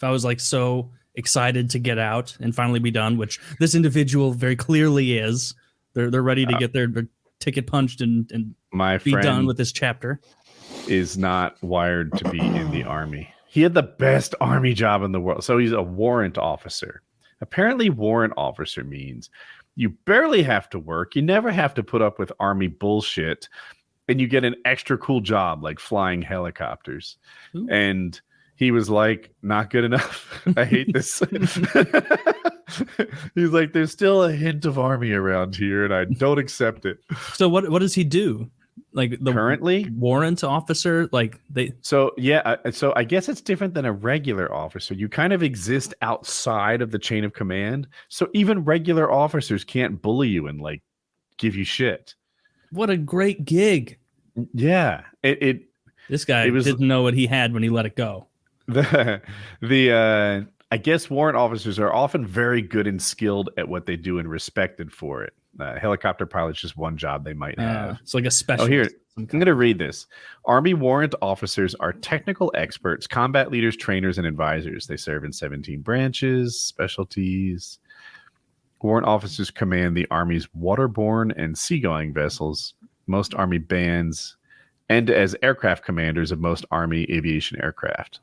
I was like so excited to get out and finally be done, which this individual very clearly is. They're ready to get their ticket punched and my be friend done with this chapter. Is not wired to be in the Army. He had the best Army job in the world. So he's a warrant officer. Apparently, warrant officer means you barely have to work. You never have to put up with Army bullshit. And you get an extra cool job like flying helicopters. Ooh. And he was like, not good enough. I hate this. He's like, there's still a hint of Army around here, and I don't accept it. So what does he do? Like the currently warrant officer? Like they? So yeah, so I guess it's different than a regular officer. You kind of exist outside of the chain of command. So even regular officers can't bully you and like give you shit. What a great gig! Yeah, this guy didn't know what he had when he let it go. I guess warrant officers are often very good and skilled at what they do and respected for it. Helicopter pilot's just one job they might have. It's like a special. Oh, here, I'm going to read this. Army warrant officers are technical experts, combat leaders, trainers, and advisors. They serve in 17 branches, specialties. Warrant officers command the Army's waterborne and seagoing vessels, most Army bands, and as aircraft commanders of most Army aviation aircraft.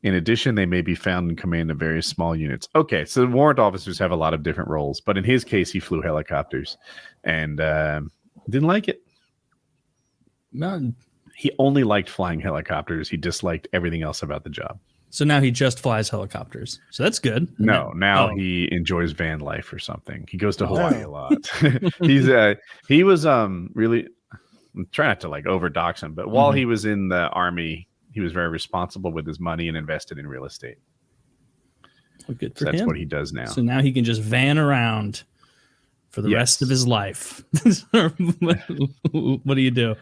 In addition, they may be found in command of various small units. Okay, so warrant officers have a lot of different roles, but in his case, he flew helicopters and didn't like it. No, he only liked flying helicopters. He disliked everything else about the job. So now he just flies helicopters. So that's good. Now he enjoys van life or something. He goes to Hawaii a lot. He was really, I'm trying not to like over dox him, but while he was in the Army, he was very responsible with his money and invested in real estate. Well, good for him. That's what he does now. So now he can just van around for the rest of his life. What do you do?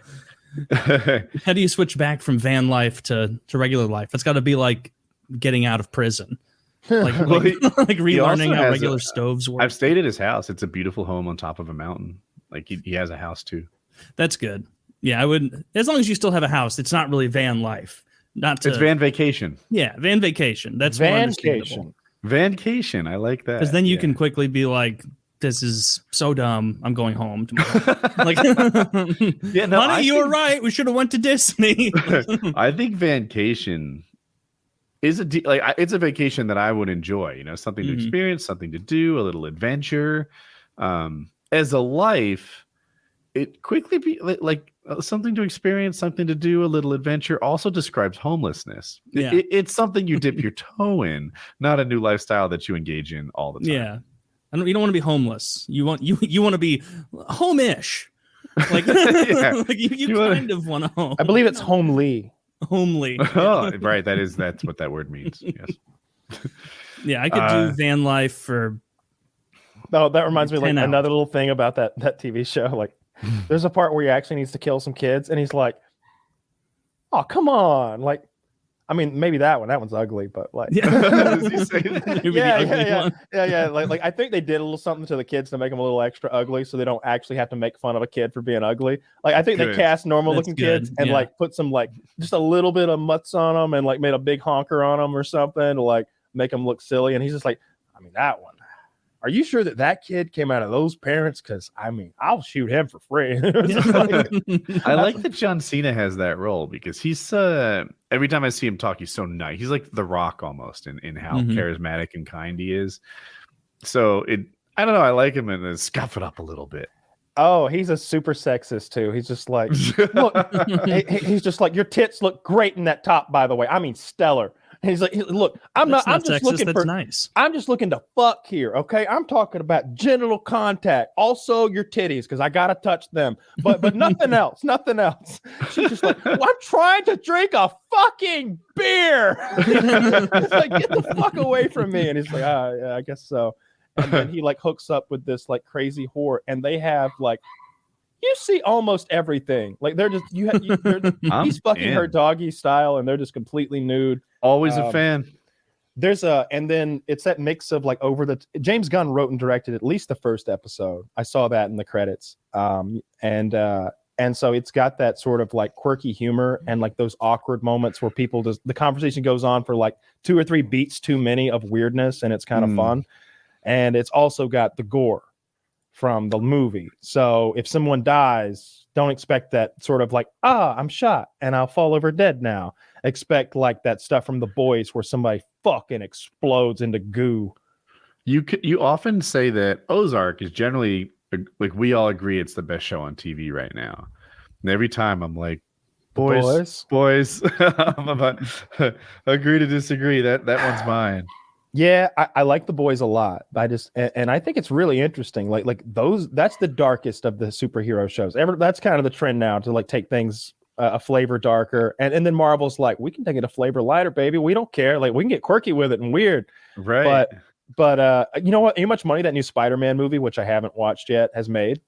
How do you switch back from van life to regular life? It's got to be like getting out of prison. Like relearning how regular stoves work. I've stayed at his house. It's a beautiful home on top of a mountain. Like he has a house too. That's good. Yeah, I would. As long as you still have a house, it's not really van life. It's van vacation. Yeah, van vacation. That's vancation. Vancation. I like that. Because then you can quickly be like, "This is so dumb. I'm going home tomorrow." Like, honey, you were right. We should have went to Disney. I think vancation is it's a vacation that I would enjoy. You know, something to experience, something to do, a little adventure. As a life, it quickly be like something to experience, something to do, a little adventure. Also describes homelessness. Yeah. It's something you dip your toe in, not a new lifestyle that you engage in all the time. Yeah, you don't want to be homeless. You want to be home-ish. Like, like you kind of want to home. I believe it's homely. Homely. Oh, right. That's what that word means. Yes. Yeah, I could do van life for. No, that reminds me of like 10 hours. another little thing about that TV show. Like, there's a part where he actually needs to kill some kids, and he's like, "Oh, come on!" Like, I mean, maybe that one's ugly, but like, Does he say that? yeah. Like, I think they did a little something to the kids to make them a little extra ugly, so they don't actually have to make fun of a kid for being ugly. Like, I think they cast normal looking kids and like put some like just a little bit of mutts on them and like made a big honker on them or something to like make them look silly. And he's just like, I mean, that one. Are you sure that kid came out of those parents? Because I mean, I'll shoot him for free. I like that John Cena has that role because he's every time I see him talk, he's so nice. He's like The Rock almost in how charismatic and kind he is. So I don't know. I like him and scuff it up a little bit. Oh, he's a super sexist too. He's just like, look, he's just like, your tits look great in that top, by the way. I mean, stellar. And he's like, look, I'm That's not. I'm just sexist, looking that's for. nice. I'm just looking to fuck here. Okay, I'm talking about genital contact, also your titties, because I gotta touch them, but nothing else. Nothing else. She's just like, well, I'm trying to drink a fucking beer. It's like, get the fuck away from me. And he's like, yeah, I guess so. And then he like hooks up with this like crazy whore, and they have like. You see almost everything. Like they're just he's fucking her doggy style, and they're just completely nude. Always a fan. And then it's that mix of like James Gunn wrote and directed at least the first episode. I saw that in the credits. And so it's got that sort of like quirky humor and like those awkward moments where the conversation goes on for like 2 or 3 beats too many of weirdness, and it's kind of fun. And it's also got the gore from the movie. So if someone dies, don't expect that sort of like, I'm shot and I'll fall over dead now. Expect like that stuff from The Boys where somebody fucking explodes into goo. You often say that Ozark is generally, like, we all agree it's the best show on TV right now. And every time I'm like, boys. I'm about agree to disagree. That one's mine. Yeah, I like The Boys a lot. I think it's really interesting. Like those, that's the darkest of the superhero shows. That's kind of the trend now to like take things a flavor darker. And then Marvel's like, we can take it a flavor lighter, baby. We don't care. Like we can get quirky with it and weird. Right. But you know what? How much money that new Spider-Man movie, which I haven't watched yet, has made?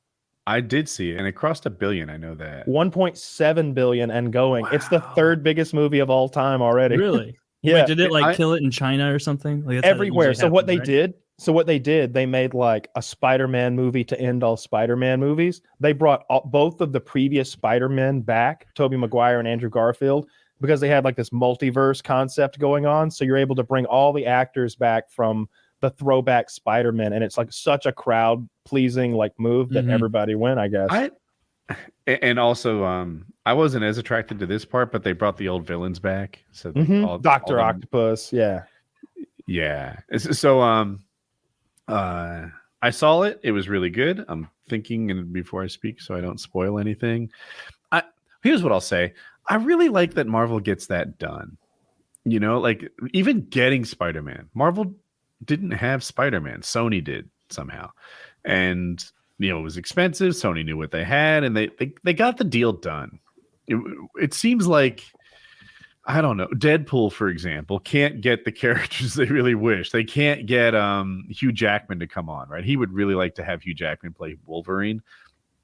I did see it, and it crossed $1 billion. I know that. 1.7 billion and going. Wow. It's the 3rd biggest movie of all time already. Really? Yeah. Wait, did it kill it in China or something? Like, everywhere. So what they did, they made like a Spider-Man movie to end all Spider-Man movies. They brought both of the previous Spider-Men back, Tobey Maguire and Andrew Garfield, because they had like this multiverse concept going on. So you're able to bring all the actors back from the throwback Spider-Man, and it's like such a crowd-pleasing like move that everybody went, I guess. And also, I wasn't as attracted to this part, but they brought the old villains back. So Dr. Octopus, yeah. So I saw it. It was really good. I'm thinking, and before I speak, so I don't spoil anything. Here's what I'll say. I really like that Marvel gets that done. You know, like even getting Spider-Man. Marvel didn't have Spider-Man. Sony did somehow, and it was expensive. Sony knew what they had, and they got the deal done. It seems like, I don't know, Deadpool, for example, can't get the characters they really wish. They can't get Hugh Jackman to come on, right? He would really like to have Hugh Jackman play Wolverine.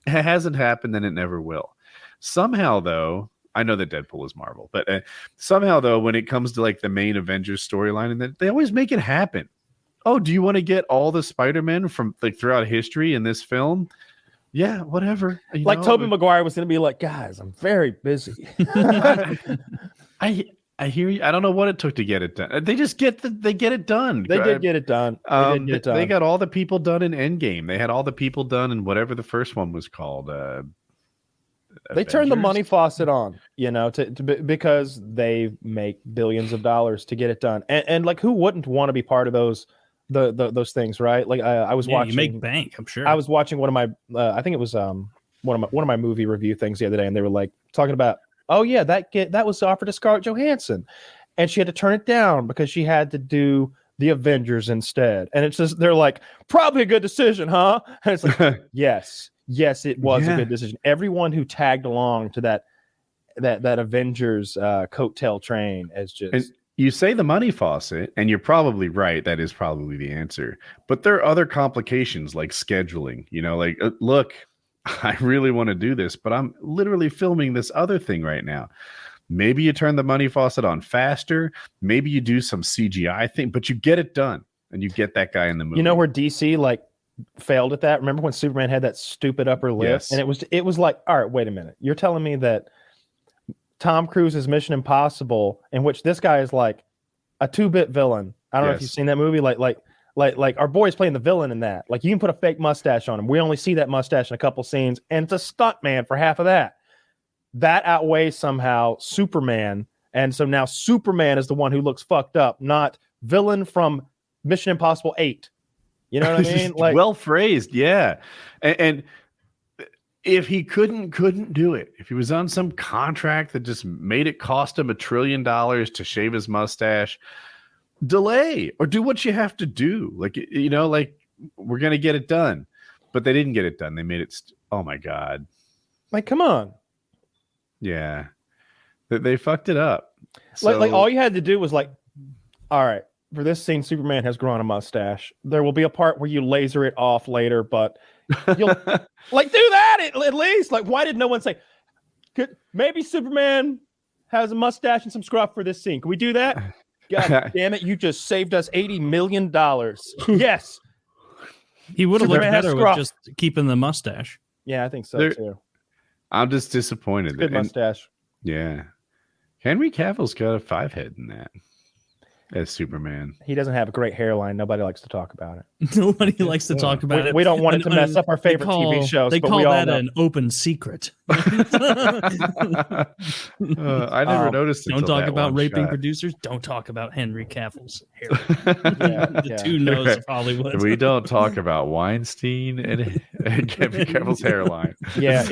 It hasn't happened, and it never will. Somehow, though, I know that Deadpool is Marvel, but somehow, though, when it comes to like the main Avengers storyline, and they always make it happen. Oh, do you want to get all the Spider-Men from like throughout history in this film? Yeah, whatever. Like Tobey Maguire was going to be like, guys, I'm very busy. I hear you. I don't know what it took to get it done. They just get it done. They did get it done. They got all the people done in Endgame. They had all the people done in whatever the first one was called. They turned the money faucet on, because they make billions of dollars to get it done. And like, who wouldn't want to be part of those things, right? Like I was watching. You make bank, I'm sure. I was watching one of my, I think it was one of my movie review things the other day, and they were like talking about, oh yeah, that was offered to Scarlett Johansson, and she had to turn it down because she had to do the Avengers instead. And it's just, they're like, probably a good decision, huh? And it's like, yes, it was a good decision. Everyone who tagged along to that Avengers coattail train is just. And you say the money faucet, and you're probably right. That is probably the answer. But there are other complications like scheduling. Like, look, I really want to do this, but I'm literally filming this other thing right now. Maybe you turn the money faucet on faster. Maybe you do some CGI thing, but you get it done, and you get that guy in the movie. You know where DC like failed at that? Remember when Superman had that stupid upper lip? Yes. And it was like, all right, wait a minute. You're telling me that Tom Cruise's Mission Impossible, in which this guy is like a 2-bit villain. I don't know if you've seen that movie. Like our boy's playing the villain in that. Like, you can put a fake mustache on him. We only see that mustache in a couple scenes, and it's a stunt man for half of that. That outweighs somehow Superman, and so now Superman is the one who looks fucked up, not villain from Mission Impossible 8. You know what I mean? Like, well phrased, yeah. And if he couldn't do it, if he was on some contract that just made it cost him $1 trillion to shave his mustache, delay or do what you have to do. Like, you know, like we're going to get it done, but they didn't get it done. They made it. Oh my God. Like, come on. Yeah. They fucked it up. So, Like all you had to do was like, all right, for this scene, Superman has grown a mustache. There will be a part where you laser it off later, but you'll like do that at least. Like, why did no one say, maybe Superman has a mustache and some scruff for this scene? Can we do that? God damn it! You just saved us $80 million. Yes, he would have looked Superman has better with scruff. just keeping the mustache. Yeah, I think so too. I'm just disappointed. Good mustache. Yeah. Henry Cavill's got a 5 head in that as Superman. He doesn't have a great hairline. Nobody likes to talk about it. Nobody likes to talk about it. We don't want it to mess up our favorite TV shows. They but call we all that know. an open secret. I never noticed it. Don't till talk that about one raping shot. producers. Don't talk about Henry Cavill's hair. Yeah, The yeah. two nose of Hollywood. We don't talk about Weinstein and Henry Cavill's hairline. Yeah,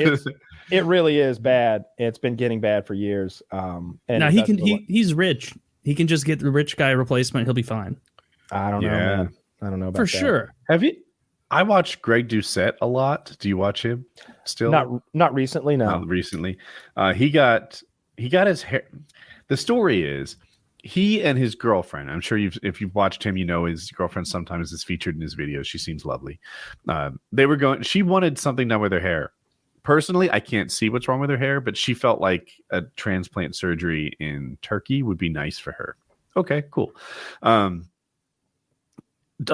it really is bad. It's been getting bad for years. And now he's rich. He can just get the rich guy replacement. He'll be fine. I don't know. Yeah. Man. I don't know about For that. sure. Have you? I watch Greg Doucette a lot. Do you watch him still? Not recently. No. Not recently. He got his hair. The story is he and his girlfriend. I'm sure if you've watched him, you know his girlfriend sometimes is featured in his videos. She seems lovely. They were going. She wanted something done with her hair. Personally, I can't see what's wrong with her hair, but she felt like a transplant surgery in Turkey would be nice for her. Okay, cool. To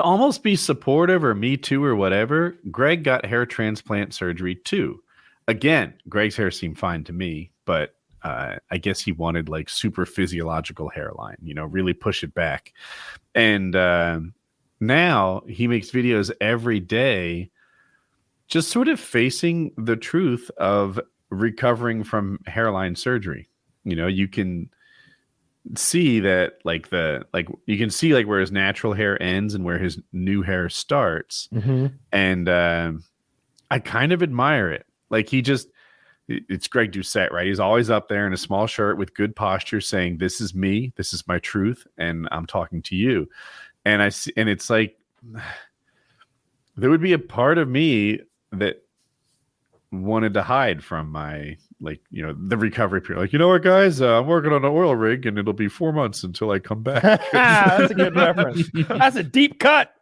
almost be supportive or me too or whatever, Greg got hair transplant surgery too. Again, Greg's hair seemed fine to me, but I guess he wanted like super physiological hairline, you know, really push it back. And now he makes videos every day just sort of facing the truth of recovering from hairline surgery. You know, you can see that you can see like where his natural hair ends and where his new hair starts. Mm-hmm. And I kind of admire it. Like it's Greg Doucette, right? He's always up there in a small shirt with good posture saying, this is me, this is my truth, and I'm talking to you. And I see, and it's like, there would be a part of me that wanted to hide from my, like, you know, the recovery period. Like, you know what, guys, I'm working on an oil rig and it'll be 4 months until I come back. That's a good reference. That's a deep cut.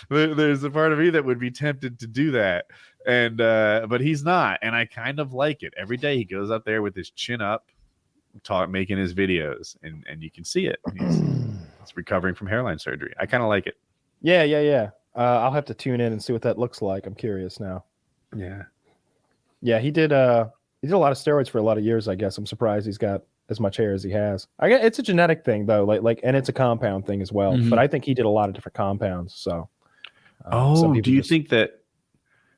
There's a part of me that would be tempted to do that. And, but he's not. And I kind of like it. Every day he goes up there with his chin up, making his videos, and you can see it. He's recovering from hairline surgery. I kind of like it. Yeah. I'll have to tune in and see what that looks like. I'm curious now. Yeah, he did a lot of steroids for a lot of years, I guess. I'm surprised he's got as much hair as he has. I guess it's a genetic thing though, like and it's a compound thing as well. Mm-hmm. But I think he did a lot of different compounds. So do you think that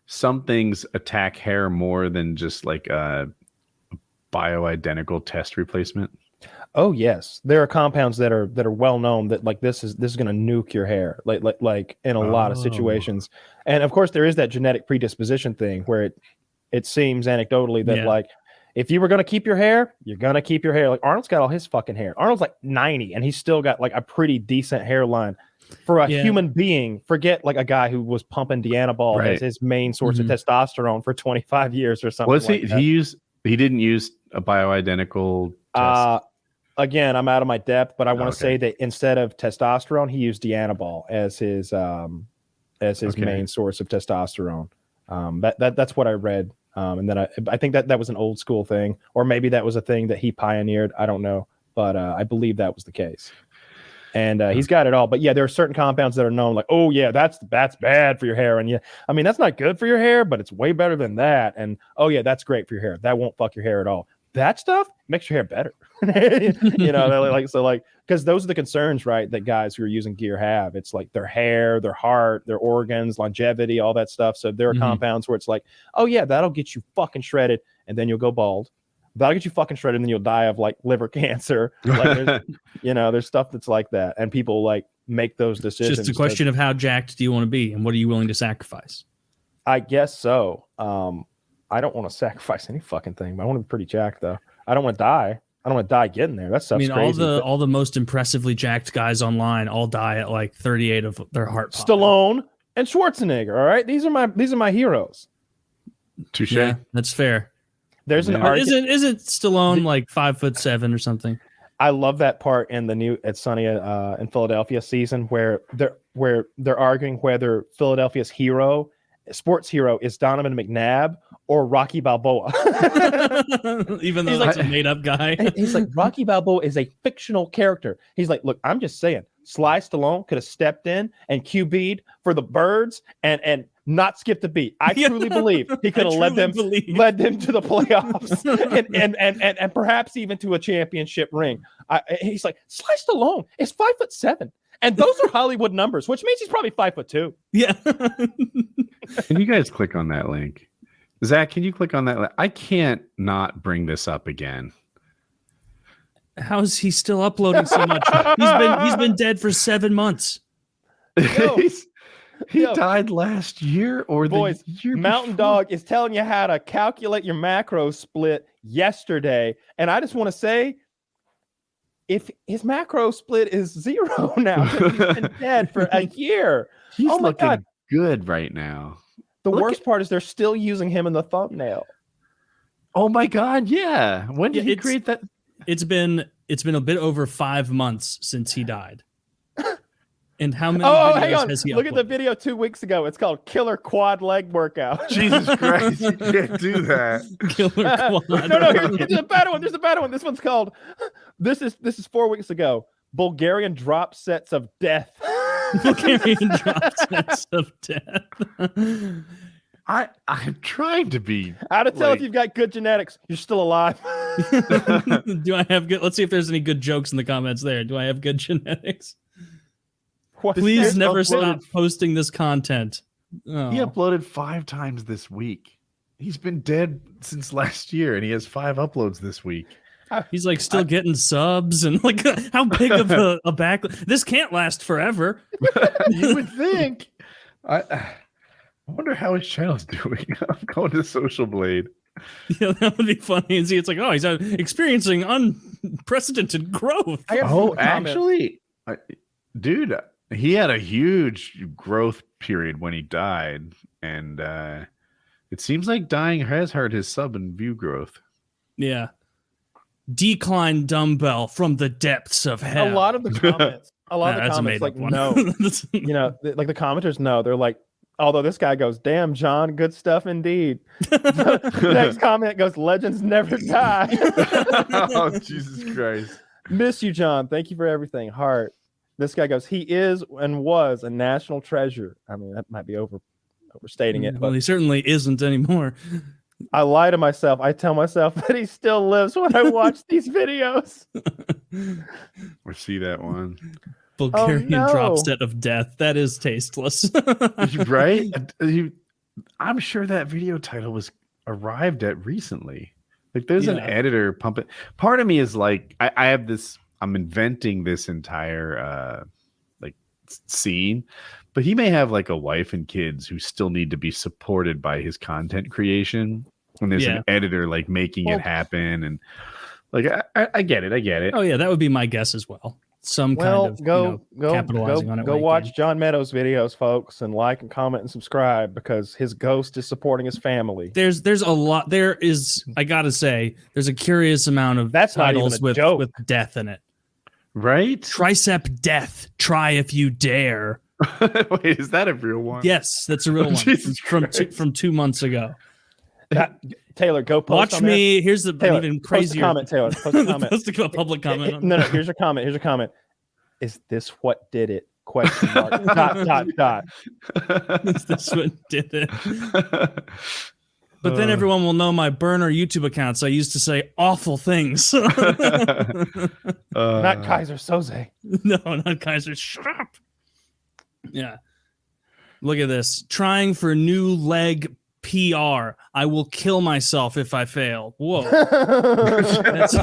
some things attack hair more than just like a bioidentical test replacement? Oh yes, there are compounds that are well known that like this is going to nuke your hair, like in a lot of situations. And of course, there is that genetic predisposition thing where it seems anecdotally that like if you were going to keep your hair, you're going to keep your hair. Like Arnold's got all his fucking hair. Arnold's like 90, and he's still got like a pretty decent hairline for a human being. Forget like a guy who was pumping Dianabol as his main source of testosterone for 25 years or something. Was he didn't use a bioidentical test? Again, I'm out of my depth, but I want to say that instead of testosterone, he used Dianabol as his main source of testosterone. That's what I read. And then I think that was an old school thing, or maybe that was a thing that he pioneered. I don't know, but I believe that was the case. And he's got it all. But yeah, there are certain compounds that are known like, oh yeah, that's bad for your hair. And yeah, I mean, that's not good for your hair, but it's way better than that. And oh yeah, that's great for your hair. That won't fuck your hair at all. That stuff makes your hair better. You know, because those are the concerns, right, that guys who are using gear have. It's like their hair, their heart, their organs, longevity, all that stuff. So there are compounds where it's like, oh yeah, that'll get you fucking shredded, and then you'll go bald. That'll get you fucking shredded, and then you'll die of like liver cancer. Like, there's stuff that's like that, and people like make those decisions. It's just a question of how jacked do you want to be, and what are you willing to sacrifice? I guess so. I don't want to sacrifice any fucking thing, but I want to be pretty jacked though. I don't want to die. I don't want to die getting there. That stuff's crazy. all the most impressively jacked guys online all die at like 38 of their heart. Stallone and Schwarzenegger. All right, these are my heroes. Touche. Yeah, that's fair. There's an argument. Isn't Stallone like 5'7" or something? I love that part in the new It's Sunny in Philadelphia season where they're arguing whether Philadelphia's sports hero is Donovan McNabb or Rocky Balboa. Even though he's a made up guy. He's like, Rocky Balboa is a fictional character. He's like, look, I'm just saying, Sly Stallone could have stepped in and QB'd for the Birds and not skipped a beat. I truly believe he could have led them to the playoffs and perhaps even to a championship ring. He's like, Sly Stallone is 5'7", and those are Hollywood numbers, which means he's probably 5'2". Yeah. Can you guys click on that link? Zach, can you click on that link? I can't not bring this up again. How is he still uploading so much? He's been dead for 7 months. He died last year or boys, the year Mountain before. Dog is telling you how to calculate your macro split yesterday. And I just want to say, if his macro split is 0 now, he's been dead for a year. He's looking good right now. The worst part is they're still using him in the thumbnail. Oh my God, yeah. When did he create that? It's been a bit over 5 months since he died. And how many hang videos on. has he Look uploaded? at the video 2 weeks ago. It's called Killer Quad Leg Workout. Jesus Christ, you can't do that. Killer Quad. No, here's a better one. There's a better one. This one's called This is 4 weeks ago. Bulgarian drop sets of death. Bulgarian drop sets of death. I'm trying to be. How to tell if you've got good genetics. You're still alive. Do I have good? Let's see if there's any good jokes in the comments there. Do I have good genetics? Please never stop posting this content. Oh. He uploaded 5 times this week. He's been dead since last year, and he has 5 uploads this week. He's like still getting subs and like how big of a back. This can't last forever. You would think. I wonder how his channel's doing. I'm going to Social Blade. Yeah, that would be funny. And see, it's like, oh, he's experiencing unprecedented growth. Oh, actually, dude, he had a huge growth period when he died, and it seems like dying has hurt his sub and view growth. Yeah. Decline dumbbell from the depths of hell. A lot of the comments, like, no. Like the commenters know. They're like, although this guy goes, damn, John, good stuff indeed. The next comment goes, legends never die. Oh, Jesus Christ. Miss you, John. Thank you for everything. Heart. This guy goes, he is and was a national treasure. I mean, that might be overstating it. Well, but he certainly isn't anymore. I lie to myself. I tell myself that he still lives when I watch these videos. Or see that one. Bulgarian drop set of death. That is tasteless. Right? I'm sure that video title was arrived at recently. Like there's an editor pumping. Part of me is like, I have this, I'm inventing this entire like scene, but he may have like a wife and kids who still need to be supported by his content creation. When there's an editor like making it happen, and like I get it. Oh yeah, that would be my guess as well. Some kind of capitalizing on it. Go watch John Meadows' videos, folks, and like and comment and subscribe because his ghost is supporting his family. There's a lot. There is, I gotta say, there's a curious amount of titles with death in it. Right? Tricep death. Try if you dare. Wait, is that a real one? Yes, that's a real one from 2 months ago. Taylor, go post. Watch me. There. Here's the Taylor, even crazier comment. Taylor, post a comment. Post a public comment. No. Here's your comment. Is this what did it? Question mark. dot. Is this what did it? But then everyone will know my burner YouTube accounts. I used to say awful things. Not Kaiser Soze. No, not Kaiser. Shut up. Yeah. Look at this. Trying for new leg PR. I will kill myself if I fail. Whoa. That's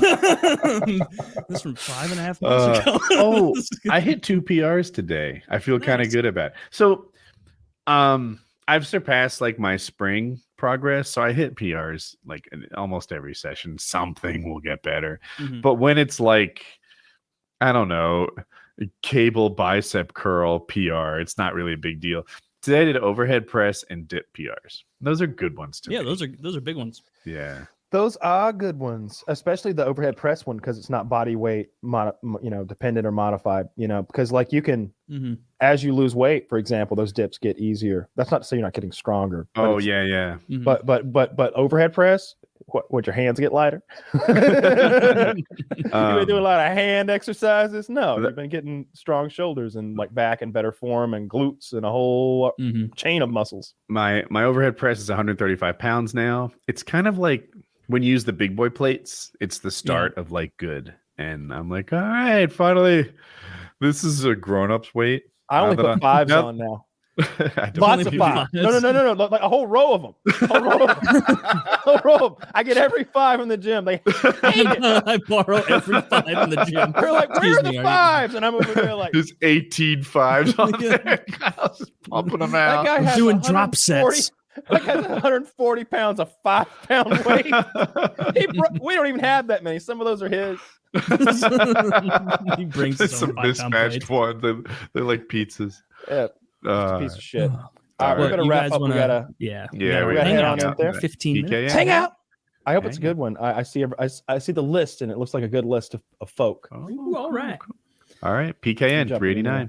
from 5.5 months ago. I hit 2 PRs today. I feel kind of good about it. So I I've surpassed like my spring progress, so I hit PRs like in almost every session. Something will get better, but when it's like, I don't know, cable bicep curl PR, it's not really a big deal. Today I did overhead press and dip PRs. Those are good ones to me. those are big ones. Yeah. Those are good ones, especially the overhead press one because it's not body weight, dependent or modified. Because like you can, as you lose weight, for example, those dips get easier. That's not to say you're not getting stronger. Oh yeah. But overhead press, would your hands get lighter? You been doing a lot of hand exercises? No, you've been getting strong shoulders and like back in better form and glutes and a whole chain of muscles. My overhead press is 135 pounds now. It's kind of like when you use the big boy plates, it's the start of like good. And I'm like, all right, finally, this is a grown-up's weight. I only put fives on now. Lots of fives. No. Like a whole row of them. A whole row of them. I get every five in the gym. They hate it. I borrow every five in the gym. They're like, where are the fives? And I'm over there like, there's 18 fives on there. Kyle's just pumping them out. That guy has doing drop sets. That guy's 140 pounds of 5-pound weight. We don't even have that many. Some of those are his. He brings some mismatched ones. They're like pizzas. Yeah. It's a piece of shit. All right, Well, we're gonna wrap up. We gotta we gotta head on out there. 15 minutes. Hang out. I hope it's a good one. I see the list and it looks like a good list of folk. Ooh, all right. All right. PKN 389.